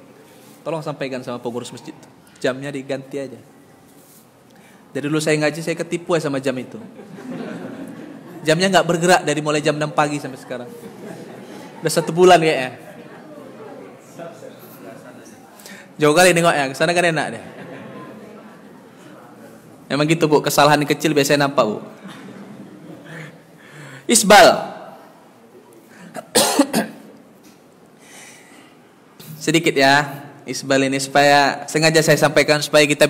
tolong sampaikan sama pengurus masjid, jamnya diganti aja. Dari dulu saya ngaji, saya ketipu sama jam itu. Jamnya nggak bergerak dari mulai jam 6 pagi sampai sekarang. Udah 1 bulan kayaknya. Jauh kali nengok ya, kesana kan enak deh. Emang gitu Bu, kesalahan kecil biasanya nampak Bu. Isbal. Sedikit ya, isbal ini supaya sengaja saya sampaikan supaya kita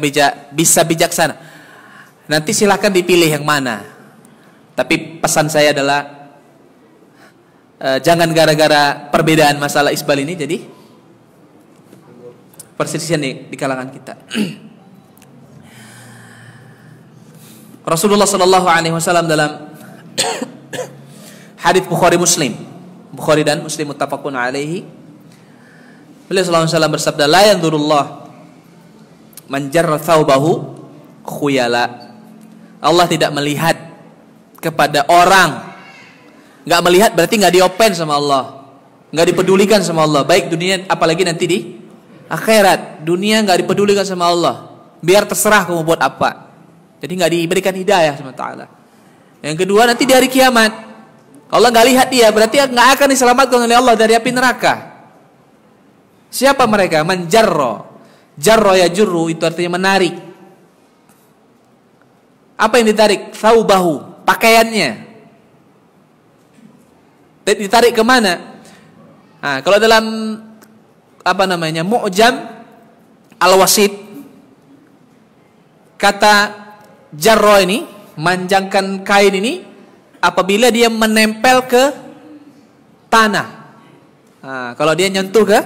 bisa bijaksana. Nanti silahkan dipilih yang mana. Tapi pesan saya adalah jangan gara-gara perbedaan masalah isbal ini jadi perselisihan di kalangan kita. Rasulullah sallallahu alaihi wasallam dalam hadits Bukhari dan Muslim muttafaqun alaihi, beliau sallallahu alaihi wasallam bersabda, la yanzurullah man jarra thawbahu khuyala. Allah tidak melihat kepada orang. Nggak melihat berarti nggak diopen sama Allah, nggak dipedulikan sama Allah. Baik dunia, apalagi nanti di akhirat. Dunia nggak dipedulikan sama Allah. Biar terserah kamu buat apa. Jadi nggak diberikan hidayah sama Ta'ala. Yang kedua, nanti di hari kiamat Allah nggak lihat dia, berarti nggak akan diselamatkan oleh Allah dari api neraka. Siapa mereka? Manjarro. Jarro ya jurru itu artinya menarik. Apa yang ditarik? Thawbahu, pakaiannya. Ditarik kemana? Nah, kalau dalam Mu'jam Al-Wasit, kata jarro ini, manjangkan kain ini, apabila dia menempel ke tanah. Nah, kalau dia nyentuh ke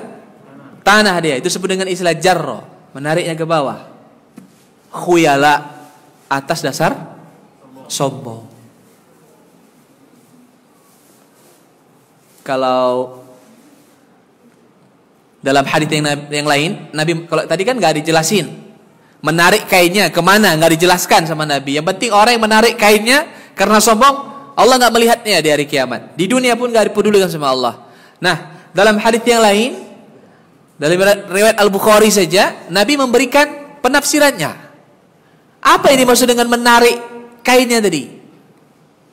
tanah dia, itu disebut dengan istilah jarro, menariknya ke bawah. Khuyala, atas dasar sombong. Kalau dalam hadits yang lain, Nabi kalau tadi kan nggak dijelasin menarik kainnya kemana, nggak dijelaskan sama Nabi. Yang penting orang yang menarik kainnya karena sombong, Allah nggak melihatnya di hari kiamat. Di dunia pun nggak dipedulikan sama Allah. Nah, dalam hadits yang lain, dari riwayat Al-Bukhari saja, Nabi memberikan penafsirannya. Apa yang dimaksud dengan menarik kainnya tadi?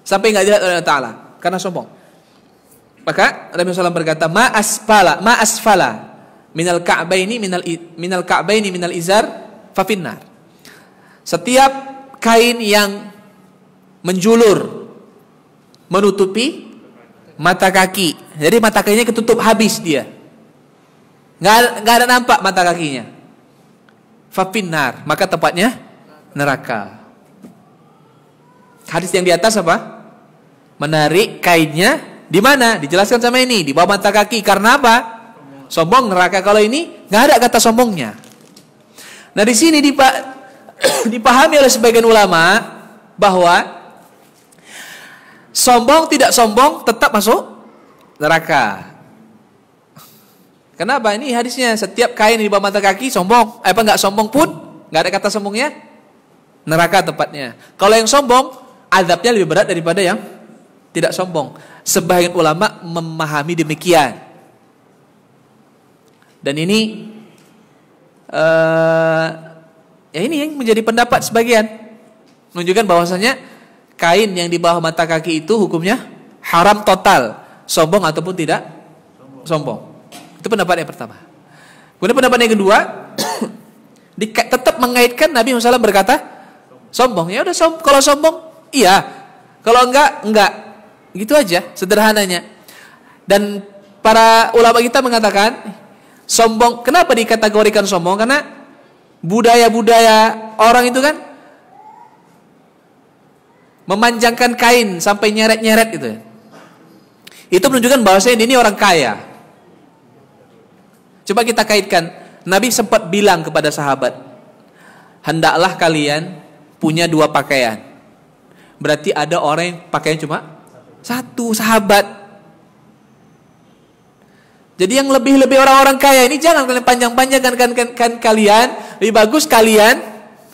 Sampai nggak dilihat oleh Allah Ta'ala karena sombong. Maka Nabi SAW berkata, ma asfala minal ka'baini minal izar fafinnar. Setiap kain yang menjulur menutupi mata kaki, jadi mata kakinya ketutup habis dia, nggak ada nampak mata kakinya, fafinnar, maka tempatnya neraka. Hadis yang di atas apa? Menarik kainnya di mana? Dijelaskan sama ini, di bawah mata kaki. Karena apa? Sombong, neraka. Kalau ini nggak ada kata sombongnya. Nah, di sini dipahami oleh sebagian ulama bahwa sombong tidak sombong tetap masuk neraka. Kenapa? Ini hadisnya, setiap kain di bawah mata kaki sombong. Nggak sombong pun, nggak ada kata sombongnya, neraka tepatnya. Kalau yang sombong, azabnya lebih berat daripada yang tidak sombong. Sebagian ulama memahami demikian. Dan ini ini yang menjadi pendapat sebagian, menunjukkan bahwasanya kain yang di bawah mata kaki itu hukumnya haram total, sombong ataupun tidak sombong. Itu pendapat yang pertama. Kemudian pendapat yang kedua, tetap mengaitkan Nabi SAW berkata sombong. Ya udah, kalau sombong iya, kalau enggak, gitu aja sederhananya. Dan para ulama kita mengatakan sombong, kenapa dikategorikan sombong? Karena budaya-budaya orang itu kan memanjangkan kain sampai nyeret-nyeret gitu. Itu menunjukkan bahwasanya ini orang kaya. Coba kita kaitkan, Nabi sempat bilang kepada sahabat, hendaklah kalian punya 2 pakaian. Berarti ada orang yang pakaian cuma 1, sahabat. Jadi yang lebih-lebih orang-orang kaya ini jangan kalian panjang-panjangkan kan kalian, lebih bagus kalian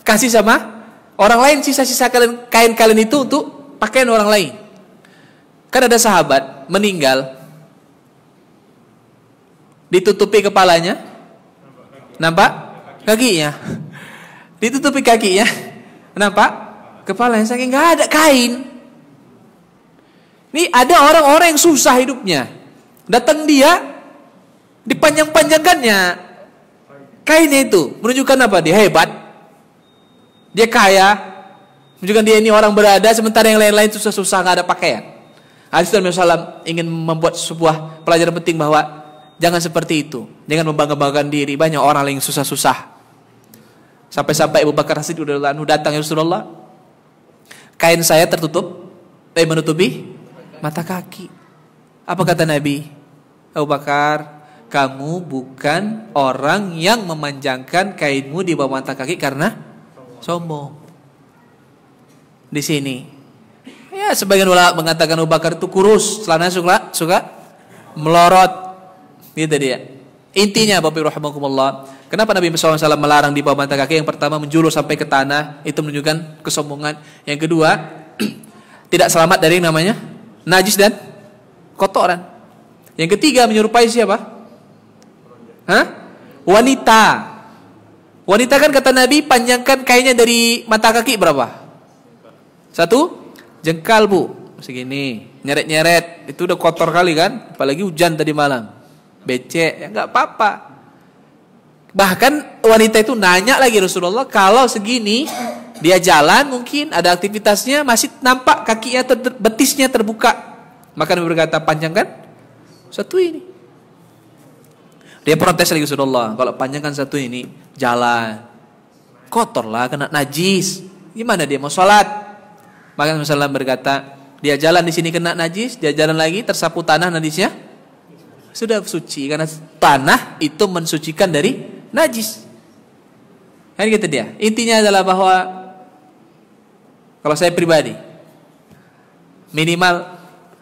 kasih sama orang lain, sisa-sisa kain kalian itu untuk pakaian orang lain. Kan ada sahabat meninggal, ditutupi kepalanya, nampak kakinya. Ditutupi kakinya, nampak kepalanya, saking nggak ada kain. Ini ada orang-orang yang susah hidupnya, datang dia dipanjang-panjangkannya kainnya itu, menunjukkan apa? Dia hebat, dia kaya, menunjukkan dia ini orang berada, sementara yang lain-lain susah-susah nggak ada pakaian. Hadis Nabi SAW ingin membuat sebuah pelajaran penting bahwa jangan seperti itu, jangan membangga-banggakan diri. Banyak orang yang susah-susah. Sampai-sampai Abu Bakar As-Siddiq radhiyallahu anhu datang, ya Rasulullah, kain saya tertutup, menutupi mata kaki. Apa kata Nabi? Abu Bakar, kamu bukan orang yang memanjangkan kainmu di bawah mata kaki karena sombong. Di sini, ya sebagian ulama mengatakan Abu Bakar itu kurus, celananya suka melorot, gitu dia. Intinya Bapak Ibu rahimakumullah, kenapa Nabi SAW melarang di bawah mata kaki? Yang pertama, menjulur sampai ke tanah, itu menunjukkan kesombongan. Yang kedua, tidak selamat dari yang namanya najis dan kotoran. Yang ketiga, menyerupai siapa? Wanita. Wanita kan kata Nabi, panjangkan kainnya dari mata kaki berapa? 1 jengkal, Bu. Segini, nyeret-nyeret, itu udah kotor kali kan? Apalagi hujan tadi malam. Becek, ya nggak apa-apa. Bahkan wanita itu nanya lagi Rasulullah, kalau segini dia jalan mungkin ada aktivitasnya masih nampak kakinya betisnya terbuka, maka Nabi berkata panjangkan 1 ini. Dia protes lagi Rasulullah, kalau panjangkan 1 ini jalan kotor lah, kena najis, gimana dia mau sholat? Maka Nabi SAW berkata, dia jalan di sini kena najis, dia jalan lagi tersapu tanah najisnya sudah suci, karena tanah itu mensucikan dari najis. Kan gitu dia. Intinya adalah bahwa kalau saya pribadi minimal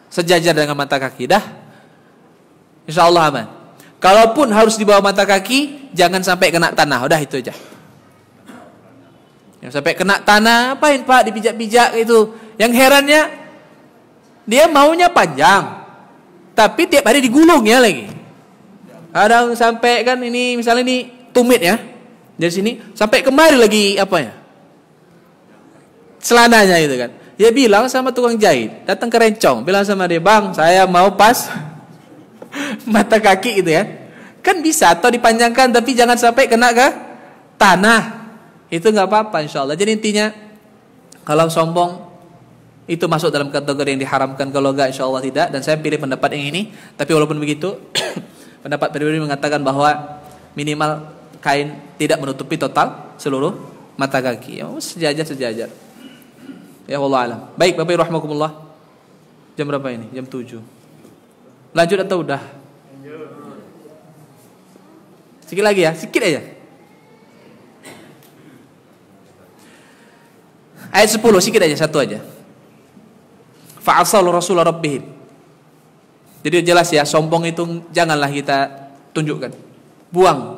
sejajar dengan mata kaki dah, insya Allah aman. Kalaupun harus di bawah mata kaki, jangan sampai kena tanah, udah itu aja. Yang sampai kena tanah, apain Pak dipijak-pijak itu? Yang herannya dia maunya panjang, tapi tiap hari digulung ya lagi. Kadang sampai kan ini misalnya ini tumit ya, dari sini sampai kemari lagi apa ya, celananya itu kan. Dia bilang sama tukang jahit, datang ke Rencong, bilang sama dia, Bang saya mau pas mata kaki gitu ya. Kan bisa atau dipanjangkan tapi jangan sampai kena ke tanah. Itu nggak apa-apa insya Allah. Jadi intinya kalau sombong itu masuk dalam kategori yang diharamkan, kalau enggak insya Allah tidak. Dan saya pilih pendapat yang ini. Tapi walaupun begitu, pendapat pribadi mengatakan bahwa minimal kain tidak menutupi total seluruh mata kaki. Ya, sejajar. Ya wallahu alam. Baik Bapak Ibu rahimakumullah. Jam berapa ini? Jam 7. Lanjut atau udah? Sikit lagi ya, sikit aja. Ayat 10, sikit aja, 1 aja. Fa'asal Rasulullah Rabbihim. Jadi jelas ya, sombong itu janganlah kita tunjukkan.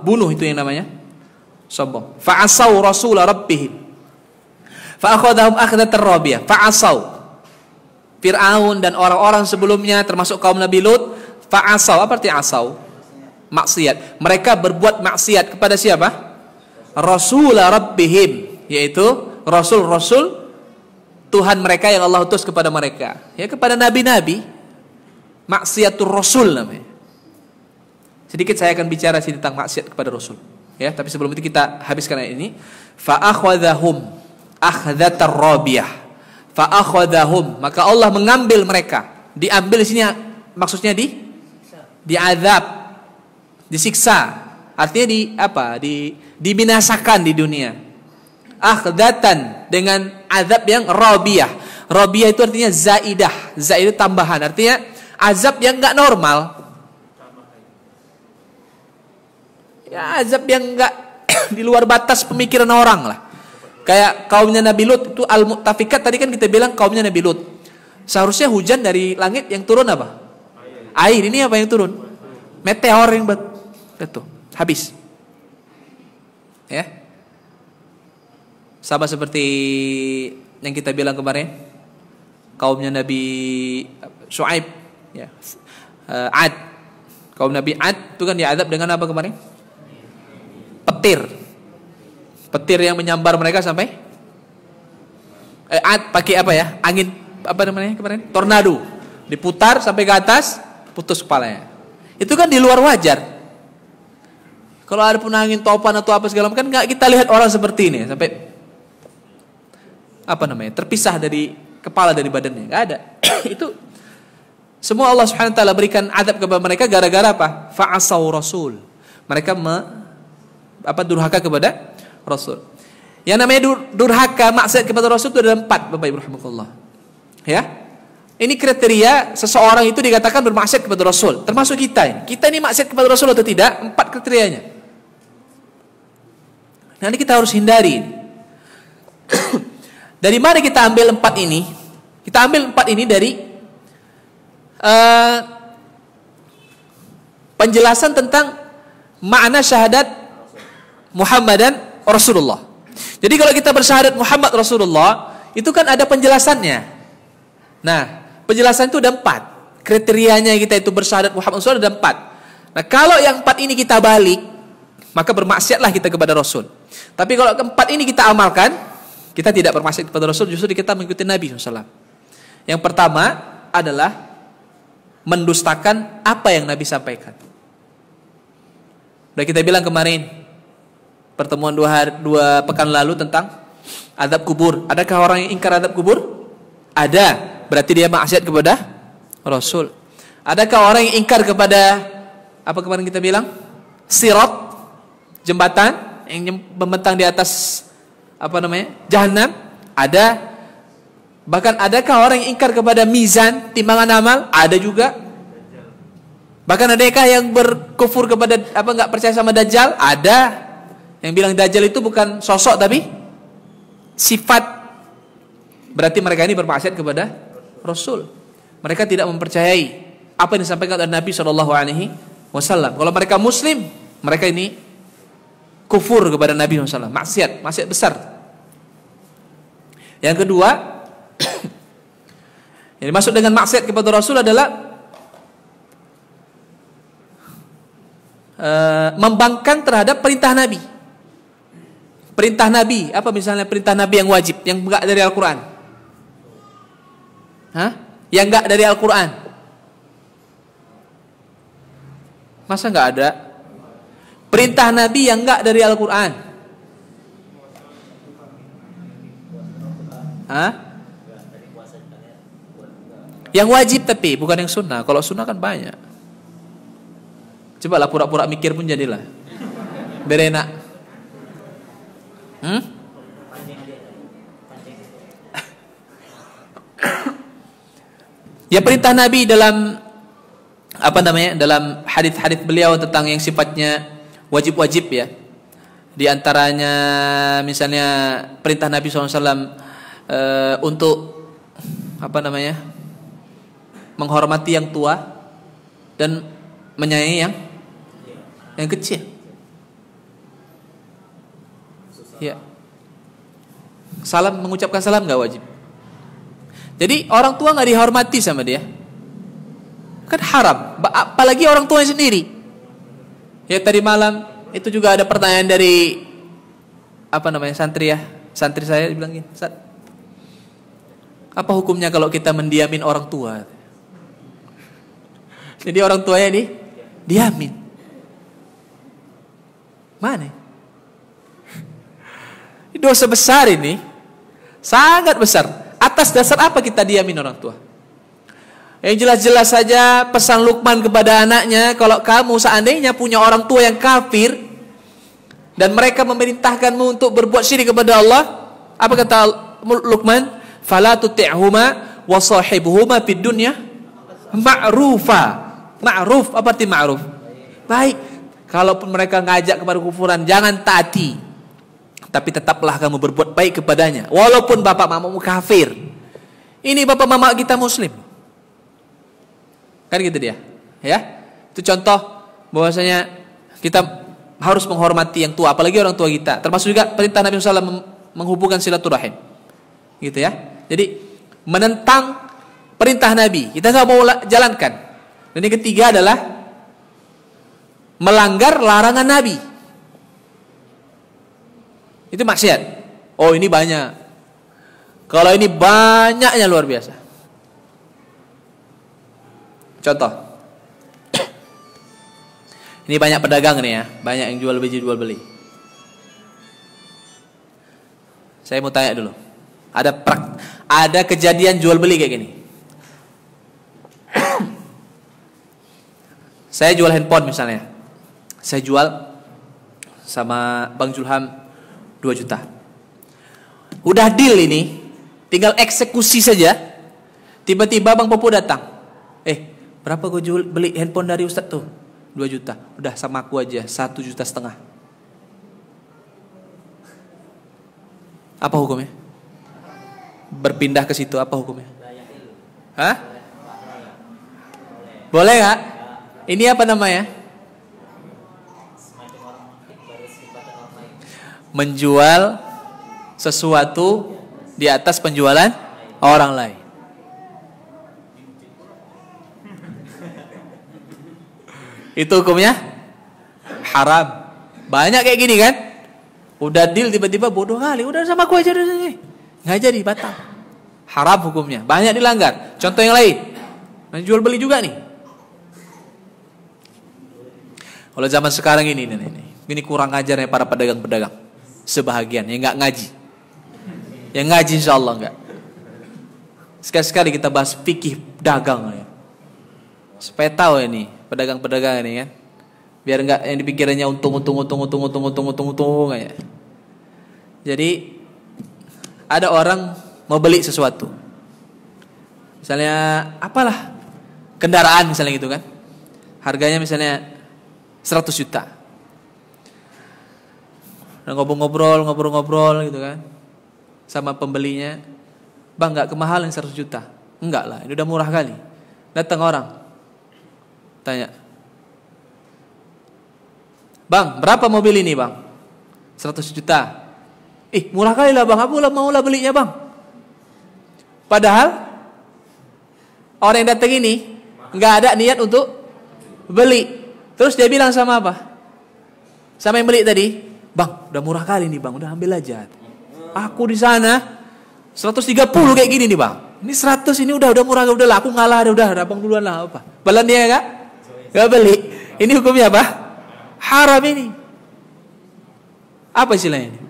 Bunuh itu yang namanya sombong. Fa'asau Rasulullah Rabbihim. Fa'akhadhahum akhdatar rabiyah. Fa'asau. Fir'aun dan orang-orang sebelumnya termasuk kaum Nabi Lut, fa'asau, apa arti asau? Maksiat. Mereka berbuat maksiat kepada siapa? Rasulullah Rabbihim, yaitu Rasul-Rasul Tuhan mereka yang Allah utus kepada mereka, ya, kepada nabi-nabi. Maksiatur Rasul namanya. Sedikit saya akan bicara sih tentang maksiat kepada Rasul, ya, tapi sebelum itu kita habiskan ayat ini. Fa akhadhahum akhdatar rabiyah. Fa akhadhahum, maka Allah mengambil mereka. Diambil di sini maksudnya diazab, disiksa. Artinya dibinasakan di dunia. Akhdatan, dengan azab yang rabiyah. Rabiyah itu artinya zaidah. Zaidah tambahan. Artinya azab yang enggak normal. Ya, azab yang enggak di luar batas pemikiran orang lah. Kayak kaumnya Nabi Lut itu al-mu'tafikat, tadi kan kita bilang kaumnya Nabi Lut. Seharusnya hujan dari langit, yang turun apa? Air. Ini apa yang turun? Meteor yang betul. Habis. Ya. Sama seperti yang kita bilang kemarin, kaumnya Nabi Shu'aib, ya, Ad, kaum Nabi Ad itu kan diadab dengan apa kemarin? Petir yang menyambar mereka sampai Ad pakai apa ya? Angin apa namanya kemarin? Tornado, diputar sampai ke atas, putus kepalanya. Itu kan di luar wajar. Kalau ada pun angin topan atau apa segala macam, kan nggak kita lihat orang seperti ini sampai terpisah dari kepala dari badannya, nggak ada. Itu semua Allah Subhanahu wa taala berikan adab kepada mereka gara-gara apa? Fa'asau Rasul. Mereka durhaka kepada Rasul. Yang namanya durhaka, maksiat kepada Rasul itu ada 4, Bapak Ibu rahimakumullah. Ya. Ini kriteria seseorang itu dikatakan bermaksiat kepada Rasul. Termasuk kita ini. Kita ini maksiat kepada Rasul atau tidak? 4 kriterianya. Nanti kita harus hindari. Dari mana kita ambil 4 ini? Kita ambil 4 ini dari penjelasan tentang makna syahadat Muhammadan Rasulullah. Jadi kalau kita bersyahadat Muhammad Rasulullah, itu kan ada penjelasannya. Nah, penjelasan itu ada 4. Kriterianya kita itu bersyahadat Muhammad Rasulullah ada 4. Nah, kalau yang 4 ini kita balik, maka bermaksiatlah kita kepada Rasul. Tapi kalau keempat ini kita amalkan, kita tidak bermaksiat kepada Rasul, justru kita mengikuti Nabi SAW. Yang pertama adalah mendustakan apa yang Nabi sampaikan. Udah kita bilang kemarin, pertemuan 2 pekan lalu tentang azab kubur. Adakah orang yang ingkar azab kubur? Ada. Berarti dia maksiat kepada Rasul. Adakah orang yang ingkar kepada apa kemarin kita bilang? Sirat, jembatan yang membentang di atas Jahannam? Ada. Bahkan adakah orang yang ingkar kepada mizan, timbangan amal? Ada juga. Bahkan adakah yang berkufur kepada enggak percaya sama Dajjal? Ada. Yang bilang Dajjal itu bukan sosok tapi sifat. Berarti mereka ini bermaksiat kepada Rasul. Mereka tidak mempercayai apa yang disampaikan oleh Nabi SAW. Kalau mereka Muslim, mereka ini kufur kepada Nabi SAW. Maksiat besar. Yang kedua, yang dimaksud dengan maksiat kepada Rasul adalah membangkang terhadap perintah Nabi. Perintah Nabi, apa misalnya perintah Nabi yang wajib, yang enggak dari Al-Quran? Yang enggak dari Al-Quran? Masa enggak ada? Perintah Nabi yang enggak dari Al-Quran? Yang wajib tapi bukan yang sunnah. Kalau sunnah kan banyak. Coba lah pura-pura mikir pun jadilah. Biar enak. Ya perintah Nabi dalam dalam hadis-hadis beliau tentang yang sifatnya wajib-wajib ya. Di antaranya misalnya perintah Nabi SAW untuk menghormati yang tua dan menyayangi yang kecil. Ya. Mengucapkan salam enggak wajib. Jadi orang tua enggak dihormati sama dia. Kan haram, apalagi orang tua sendiri. Ya tadi malam itu juga ada pertanyaan dari santri ya. Santri saya bilang gini, "Ustaz, apa hukumnya kalau kita mendiamin orang tua?" Jadi orang tuanya diamin. Mana? Ini dosa besar ini. Sangat besar. Atas dasar apa kita diamin orang tua? Yang jelas-jelas saja pesan Luqman kepada anaknya, kalau kamu seandainya punya orang tua yang kafir dan mereka memerintahkanmu untuk berbuat syirik kepada Allah, apa kata Luqman? Fala tuti'huma wa sahibuhuma fid dunya ma'rufa. Ma'ruf, apa arti ma'ruf? Baik. Kalaupun mereka ngajak kepada kufuran, jangan taati. Tapi tetaplah kamu berbuat baik kepadanya. Walaupun bapak mamamu kafir. Ini bapak mama kita Muslim. Kan gitu dia. Ya. Itu contoh bahwasanya kita harus menghormati yang tua, apalagi orang tua kita. Termasuk juga perintah Nabi SAW menghubungkan silaturahim. Gitu ya. Jadi menentang perintah Nabi, kita nggak mau jalankan. Dan yang ketiga adalah melanggar larangan Nabi. Itu maksiat. Oh ini banyak. Kalau ini banyaknya luar biasa. Contoh. Ini banyak pedagang nih ya. Banyak yang jual beli. Saya mau tanya dulu. Ada kejadian jual beli kayak gini. Saya jual handphone misalnya. Saya jual sama Bang Julham 2 juta. Udah deal ini, tinggal eksekusi saja. Tiba-tiba Bang Popo datang. Berapa gue beli handphone dari Ustadz tuh? 2 juta. Udah sama aku aja, 1,5 juta. Apa hukumnya? Berpindah ke situ apa hukumnya? Boleh gak? Ini apa namanya? menjual sesuatu di atas penjualan orang lain. Itu hukumnya haram. Banyak kayak gini kan? Udah deal tiba-tiba bodoh kali, udah sama aku aja udah. Nggak jadi, batal. Haram hukumnya. Banyak dilanggar. Contoh yang lain. Jual beli juga nih. Kalau zaman sekarang ini kurang ajar ya para pedagang-pedagang. Sebahagian yang nggak ngaji. Yang ngaji insya Allah nggak. Sekali-sekali kita bahas fikih dagang ya. Supaya tahu ini pedagang-pedagang ini kan. Biar nggak yang dipikirannya untung aja. Jadi ada orang mau beli sesuatu. Misalnya apalah kendaraan misalnya gitu kan. Harganya misalnya 100 juta. Nah, ngobrol-ngobrol gitu kan. Sama pembelinya. Bang, nggak kemahalan 100 juta. Enggak lah, ini udah murah kali. Datang orang. Tanya. Bang, berapa mobil ini bang? 100 juta. Murah kali lah bang, aku mau lah belinya bang. Padahal orang yang datang ini nggak ada niat untuk beli. Terus dia bilang sama apa? Sama yang beli tadi, bang, udah murah kali nih bang, udah ambil aja. Aku di sana 130 kayak gini nih bang. Ini 100 ini udah murah, udah lah, aku ngalah, udah abang duluan lah apa. Balan dia nggak beli. Ini hukumnya apa? Haram ini. Apa istilahnya ini?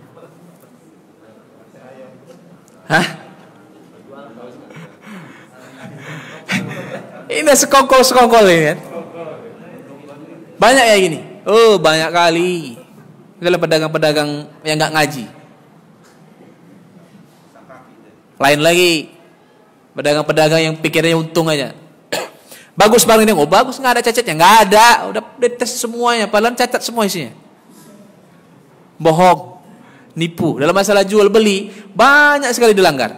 Hah? Ini sekongkol ini kan? Banyak ya gini. Oh, banyak kali. Itulah pedagang-pedagang yang nggak ngaji. Lain lagi, pedagang-pedagang yang pikirnya untung aja. Bagus bang ini, bagus, nggak ada cacatnya, nggak ada, udah tes semuanya, padahal cacat semua isinya. Bohong, nipu. Dalam masalah jual beli banyak sekali dilanggar.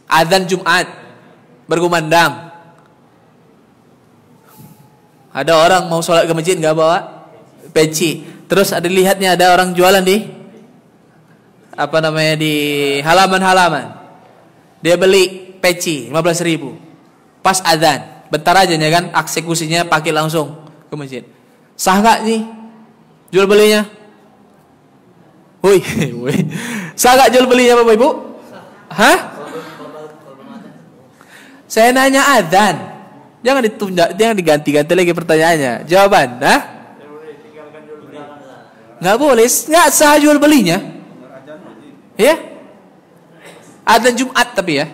Adzan Jumat berkumandang. Ada orang mau sholat ke masjid nggak bawa peci. Terus ada lihatnya ada orang jualan di di halaman-halaman. Dia beli peci 15.000. Pas adzan, bentar aja ya kan eksekusinya pakai langsung ke masjid. Sah nggak nih jual belinya? Woi, sah nggak jual belinya Bapak Ibu? Hah? Saya nanya adzan. Jangan ditunda, jangan diganti-ganti lagi pertanyaannya. Jawaban, nah? Nggak boleh, nggak sah jual belinya. Ya? Adzan Jumat tapi ya.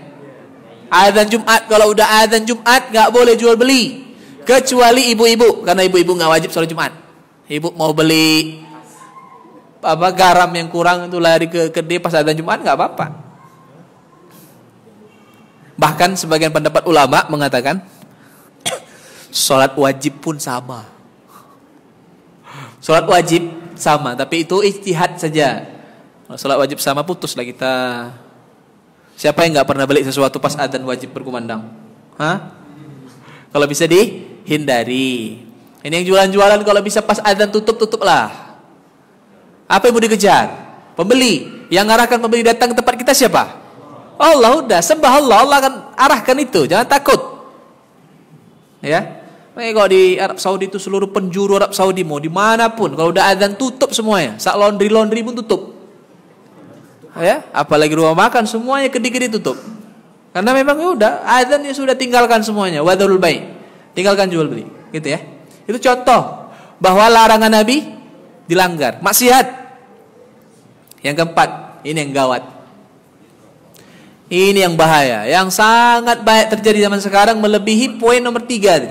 Adzan Jumat, kalau udah adzan Jumat nggak boleh jual beli, kecuali ibu-ibu, karena ibu-ibu nggak wajib sholat Jumat. Ibu mau beli garam yang kurang itu lari ke kedai pas adzan Jumat nggak apa-apa. Bahkan sebagian pendapat ulama mengatakan sholat wajib pun sama. Sholat wajib sama, tapi itu ijtihad saja. Kalau sholat wajib sama putuslah kita. Siapa yang nggak pernah beli sesuatu pas adzan wajib berkumandang? Hah? Kalau bisa dihindari. Ini yang jualan-jualan kalau bisa pas adzan tutuplah. Apa yang mau dikejar? Pembeli. Yang ngarahkan pembeli datang ke tempat kita siapa? Allah, udah sembah Allah akan arahkan itu, jangan takut. Ya. Kalau di Arab Saudi itu seluruh penjuru Arab Saudi mau dimanapun kalau udah adzan tutup semuanya. Sak laundry pun tutup. Ya, apalagi rumah makan semuanya kedai-kedai tutup. Karena memang udah adzan ya sudah tinggalkan semuanya, wadharul bai'. Tinggalkan jual beli, gitu ya. Itu contoh bahwa larangan Nabi dilanggar. Maksiat. Yang keempat, ini yang gawat. Ini yang bahaya, yang sangat banyak terjadi zaman sekarang melebihi poin nomor 3.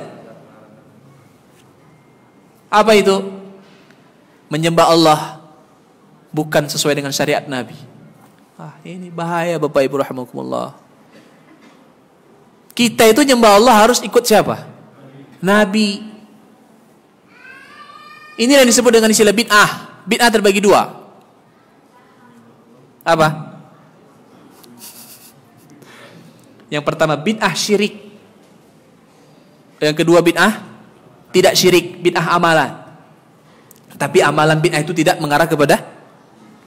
Apa itu? Menyembah Allah bukan sesuai dengan syariat Nabi. Ini bahaya Bapak Ibu rahimakumullah. Kita itu nyembah Allah harus ikut siapa? Nabi. Inilah yang disebut dengan istilah bid'ah. Bid'ah terbagi 2. Apa? Yang pertama bid'ah syirik. Yang kedua bid'ah tidak syirik, bid'ah amalan. Tapi amalan bid'ah itu tidak mengarah kepada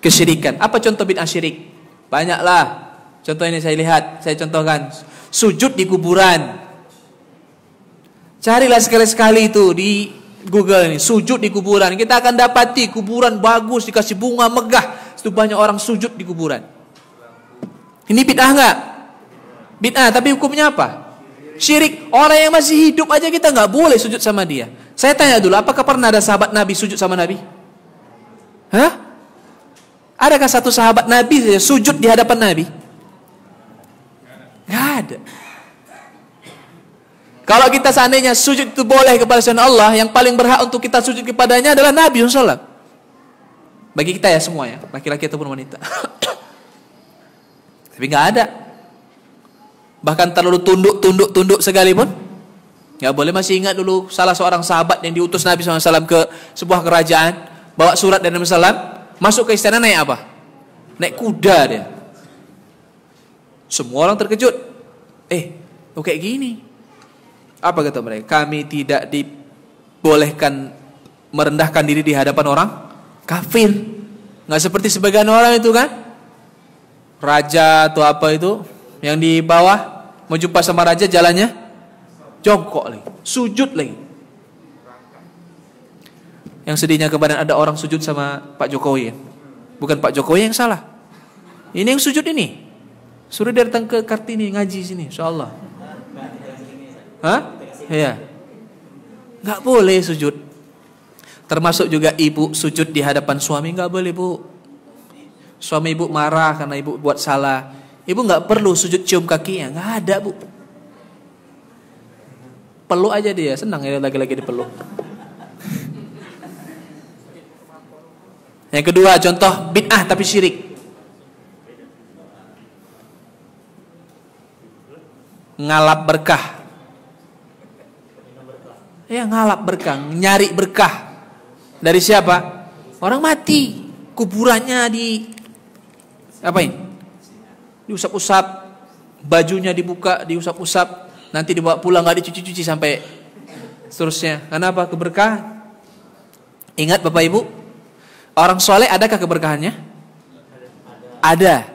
kesyirikan. Apa contoh bid'ah syirik? Banyaklah. Contoh ini saya lihat, saya contohkan. Sujud di kuburan. Carilah sekali-sekali itu di Google ini, sujud di kuburan. Kita akan dapati kuburan bagus, dikasih bunga megah. Itu banyak orang sujud di kuburan. Ini bid'ah enggak? Bid'ah, tapi hukumnya apa? Syirik. Orang yang masih hidup aja kita enggak boleh sujud sama dia. Saya tanya dulu, apakah pernah ada sahabat Nabi sujud sama Nabi? Hah? Adakah satu sahabat Nabi saja sujud di hadapan Nabi? Enggak ada. Kalau kita seandainya sujud itu boleh kepada selain Allah, yang paling berhak untuk kita sujud kepadanya adalah Nabi SAW. Bagi kita ya semua ya, laki-laki ataupun wanita. Tapi nggak ada. Bahkan terlalu tunduk sekalipun nggak boleh. Masih ingat dulu salah seorang sahabat yang diutus Nabi SAW ke sebuah kerajaan, bawa surat dari Nabi SAW, masuk ke istana naik apa? Naik kuda dia. Semua orang terkejut. Kok kayak gini? Apa kata mereka? Kami tidak dibolehkan merendahkan diri di hadapan orang kafir. Nggak seperti sebagian orang itu kan, raja atau apa itu yang di bawah mau jumpa sama raja jalannya jongkok lagi, sujud lagi. Yang sedihnya kemarin ada orang sujud sama Pak Jokowi. Bukan Pak Jokowi yang salah, ini yang sujud ini. Suruh dia datang ke Kartini ngaji sini, insyaallah. Hah? Iya. Nggak boleh sujud. Termasuk juga ibu sujud di hadapan suami, nggak boleh bu. Suami ibu marah karena ibu buat salah, ibu nggak perlu sujud cium kakinya, nggak ada bu. Peluk aja dia, senang ya lagi-lagi dipeluk. Yang kedua contoh bid'ah tapi syirik. Ngalap berkah. Ya ngalap berkah, nyari berkah. Dari siapa? Orang mati. Kuburannya apain? Diusap-usap, bajunya dibuka, diusap-usap, nanti dibawa pulang nggak dicuci-cuci sampai seterusnya. Kenapa? Keberkahan. Ingat Bapak Ibu, orang soleh adakah keberkahannya? Ada.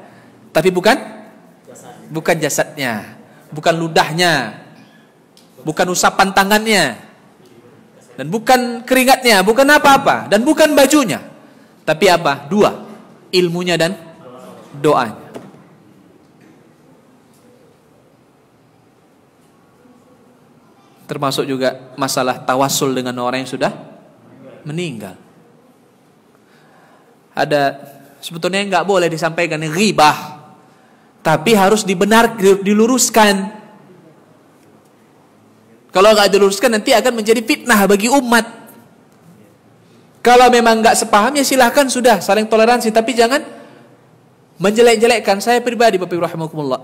Tapi bukan jasadnya, bukan ludahnya, bukan usapan tangannya, dan bukan keringatnya, bukan apa-apa, dan bukan bajunya. Tapi apa? Dua, ilmunya dan doanya. Termasuk juga masalah tawasul dengan orang yang sudah meninggal. Ada sebetulnya nggak boleh disampaikan ghibah, tapi harus diluruskan. Kalau nggak diluruskan nanti akan menjadi fitnah bagi umat. Kalau memang nggak sepaham ya silahkan sudah saling toleransi, tapi jangan menjelek-jelekkan. Saya pribadi Bapak Ibu rahimakumullah,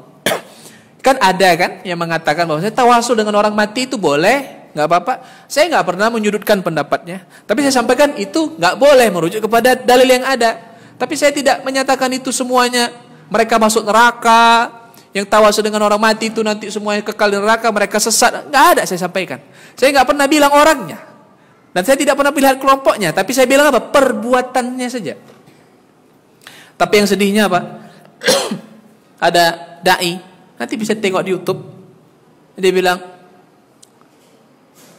kan ada kan yang mengatakan bahwa saya tawasul dengan orang mati itu boleh, nggak apa-apa. Saya nggak pernah menyudutkan pendapatnya, tapi saya sampaikan itu nggak boleh merujuk kepada dalil yang ada. Tapi saya tidak menyatakan itu semuanya mereka masuk neraka. Yang tawasul dengan orang mati itu nanti semuanya kekal di neraka, mereka sesat. Nggak ada saya sampaikan. Saya nggak pernah bilang orangnya, dan saya tidak pernah bilang kelompoknya. Tapi saya bilang apa? Perbuatannya saja. Tapi yang sedihnya apa? Ada dai, nanti bisa tengok di YouTube. Dia bilang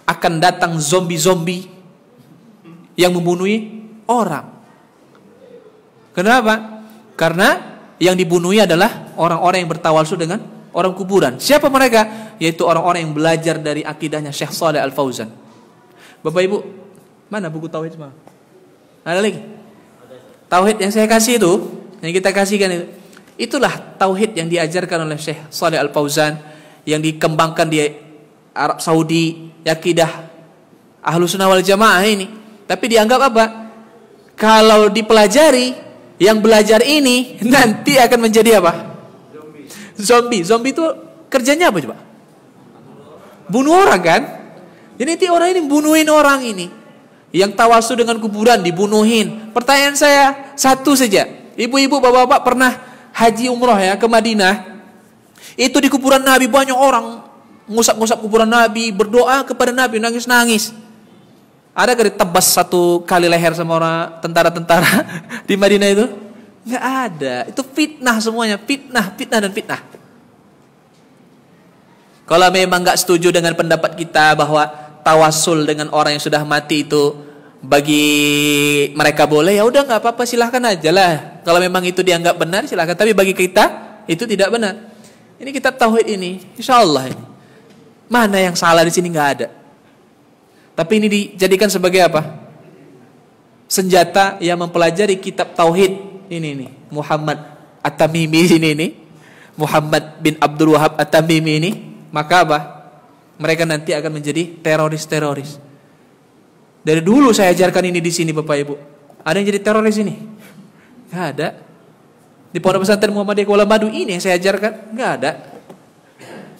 akan datang zombie-zombie yang membunuh orang. Kenapa? Karena yang dibunuhi adalah orang-orang yang bertawasul dengan orang kuburan. Siapa mereka? Yaitu orang-orang yang belajar dari akidahnya Syekh Shalih Al Fauzan. Bapak Ibu, mana buku tauhid semua? Ada lagi? Tauhid yang saya kasih itu, yang kita kasihkan itu, itulah tauhid yang diajarkan oleh Syekh Shalih Al Fauzan, yang dikembangkan di Arab Saudi, akidah Ahlus Sunnah wal Jamaah ini. Tapi dianggap apa? Kalau dipelajari, yang belajar ini nanti akan menjadi apa? Zombie. Zombie itu kerjanya apa coba? Bunuh orang kan? Jadi nanti orang ini bunuhin orang ini. Yang tawasul dengan kuburan dibunuhin. Pertanyaan saya satu saja. Ibu-ibu, bapak-bapak pernah haji umroh ya ke Madinah? Itu di kuburan Nabi banyak orang ngusap-ngusap kuburan Nabi, berdoa kepada Nabi, nangis-nangis. Ada kali tebas satu kali leher sama orang tentara-tentara di Madinah itu? Nggak ada. Itu fitnah semuanya, fitnah dan fitnah. Kalau memang nggak setuju dengan pendapat kita bahwa tawasul dengan orang yang sudah mati itu bagi mereka boleh, ya udah nggak apa-apa, silahkan aja lah. Kalau memang itu dianggap benar silahkan. Tapi bagi kita itu tidak benar. Ini kitab tauhid ini, insya Allah ini. Mana yang salah di sini nggak ada. Tapi ini dijadikan sebagai apa? Senjata yang mempelajari kitab tauhid ini nih. Muhammad At-Tamimi ini. Muhammad bin Abdul Wahab At-Tamimi ini. Maka apa? Mereka nanti akan menjadi teroris-teroris. Dari dulu saya ajarkan ini di sini Bapak Ibu. Ada yang jadi teroris ini? Nggak ada. Di Pondok Pesantren Muhammadiyah Kuala Madu ini yang saya ajarkan? Nggak ada.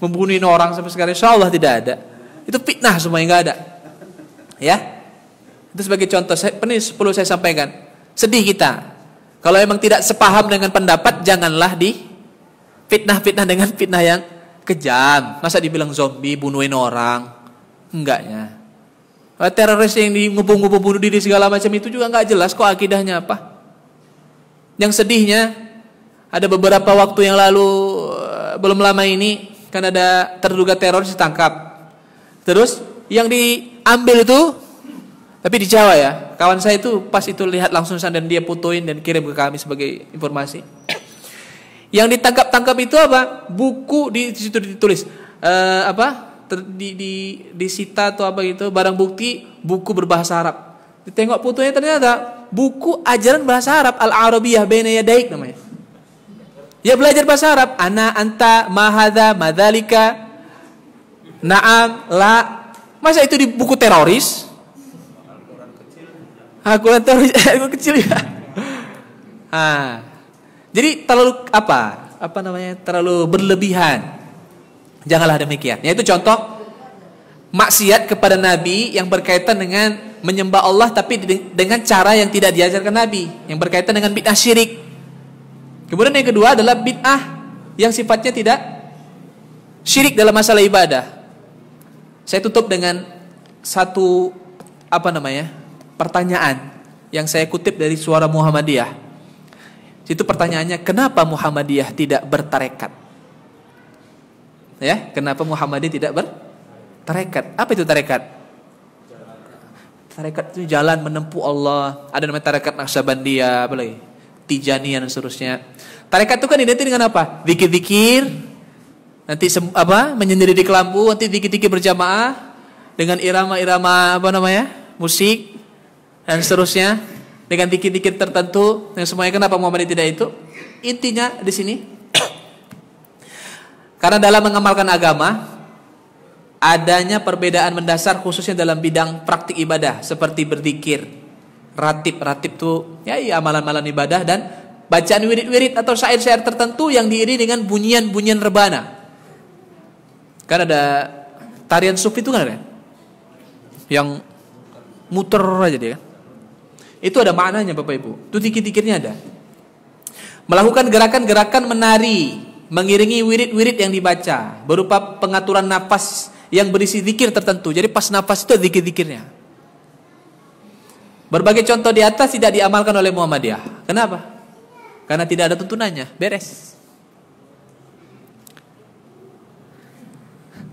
Membunuhin orang sampai sekarang, insya Allah tidak ada. Itu fitnah semua yang nggak ada. Ya, itu sebagai contoh. Ini perlu saya sampaikan. Sedih kita kalau memang tidak sepaham dengan pendapat, janganlah di fitnah dengan fitnah yang kejam. Masa dibilang zombie, bunuhin orang? Enggaknya. Teroris yang ngubung-ngubung bunuh diri segala macam itu juga nggak jelas kok akidahnya apa. Yang sedihnya ada beberapa waktu yang lalu, belum lama ini kan ada terduga teroris ditangkap. Terus yang diambil itu, tapi di Jawa ya, kawan saya itu pas itu lihat langsung dan dia fotoin dan kirim ke kami sebagai informasi. Yang ditangkap itu apa? Buku di situ ditulis disita atau apa gitu, barang bukti buku berbahasa Arab. Ditengok fotonya ternyata buku ajaran bahasa Arab, Al-Arabiyah Baina Yadaik namanya. Ya belajar bahasa Arab, ana anta ma hadza madzalika na'am la. Masa itu di buku teroris? Al-Quran teroris kecil ya. Jadi terlalu terlalu berlebihan. Janganlah demikian. Yaitu contoh maksiat kepada Nabi yang berkaitan dengan menyembah Allah tapi dengan cara yang tidak diajarkan Nabi, yang berkaitan dengan bid'ah syirik. Kemudian yang kedua adalah bid'ah yang sifatnya tidak syirik dalam masalah ibadah. Saya tutup dengan satu pertanyaan yang saya kutip dari Suara Muhammadiyah. Itu pertanyaannya, kenapa Muhammadiyah tidak bertarekat? Ya, kenapa Muhammadiyah tidak bertarekat? Apa itu tarekat? Tarekat itu jalan menempuh Allah. Ada namanya tarekat Naqsabandiyah, apalagi Tijaniyah dan seterusnya. Tarekat itu kan identik dengan apa? Zikir-zikir. Nanti menyendiri di kelambu, nanti dikit-dikit berjamaah dengan irama-irama musik dan seterusnya dengan dikit-dikit tertentu. Yang semuanya kenapa Muhammadiyah tidak itu? Intinya di sini karena dalam mengamalkan agama adanya perbedaan mendasar khususnya dalam bidang praktik ibadah seperti berzikir, ratib itu ya amalan-amalan ibadah dan bacaan wirid-wirid atau syair-syair tertentu yang diiringi dengan bunyian-bunyian rebana. Kan ada tarian sufi itu kan ada yang muter aja dia kan. Itu ada maknanya Bapak Ibu. Itu dikit-dikitnya ada. Melakukan gerakan-gerakan menari, mengiringi wirid-wirid yang dibaca berupa pengaturan nafas yang berisi zikir tertentu. Jadi pas nafas itu ada zikir-zikirnya. Berbagai contoh di atas tidak diamalkan oleh Muhammadiyah. Kenapa? Karena tidak ada tuntunannya. Beres.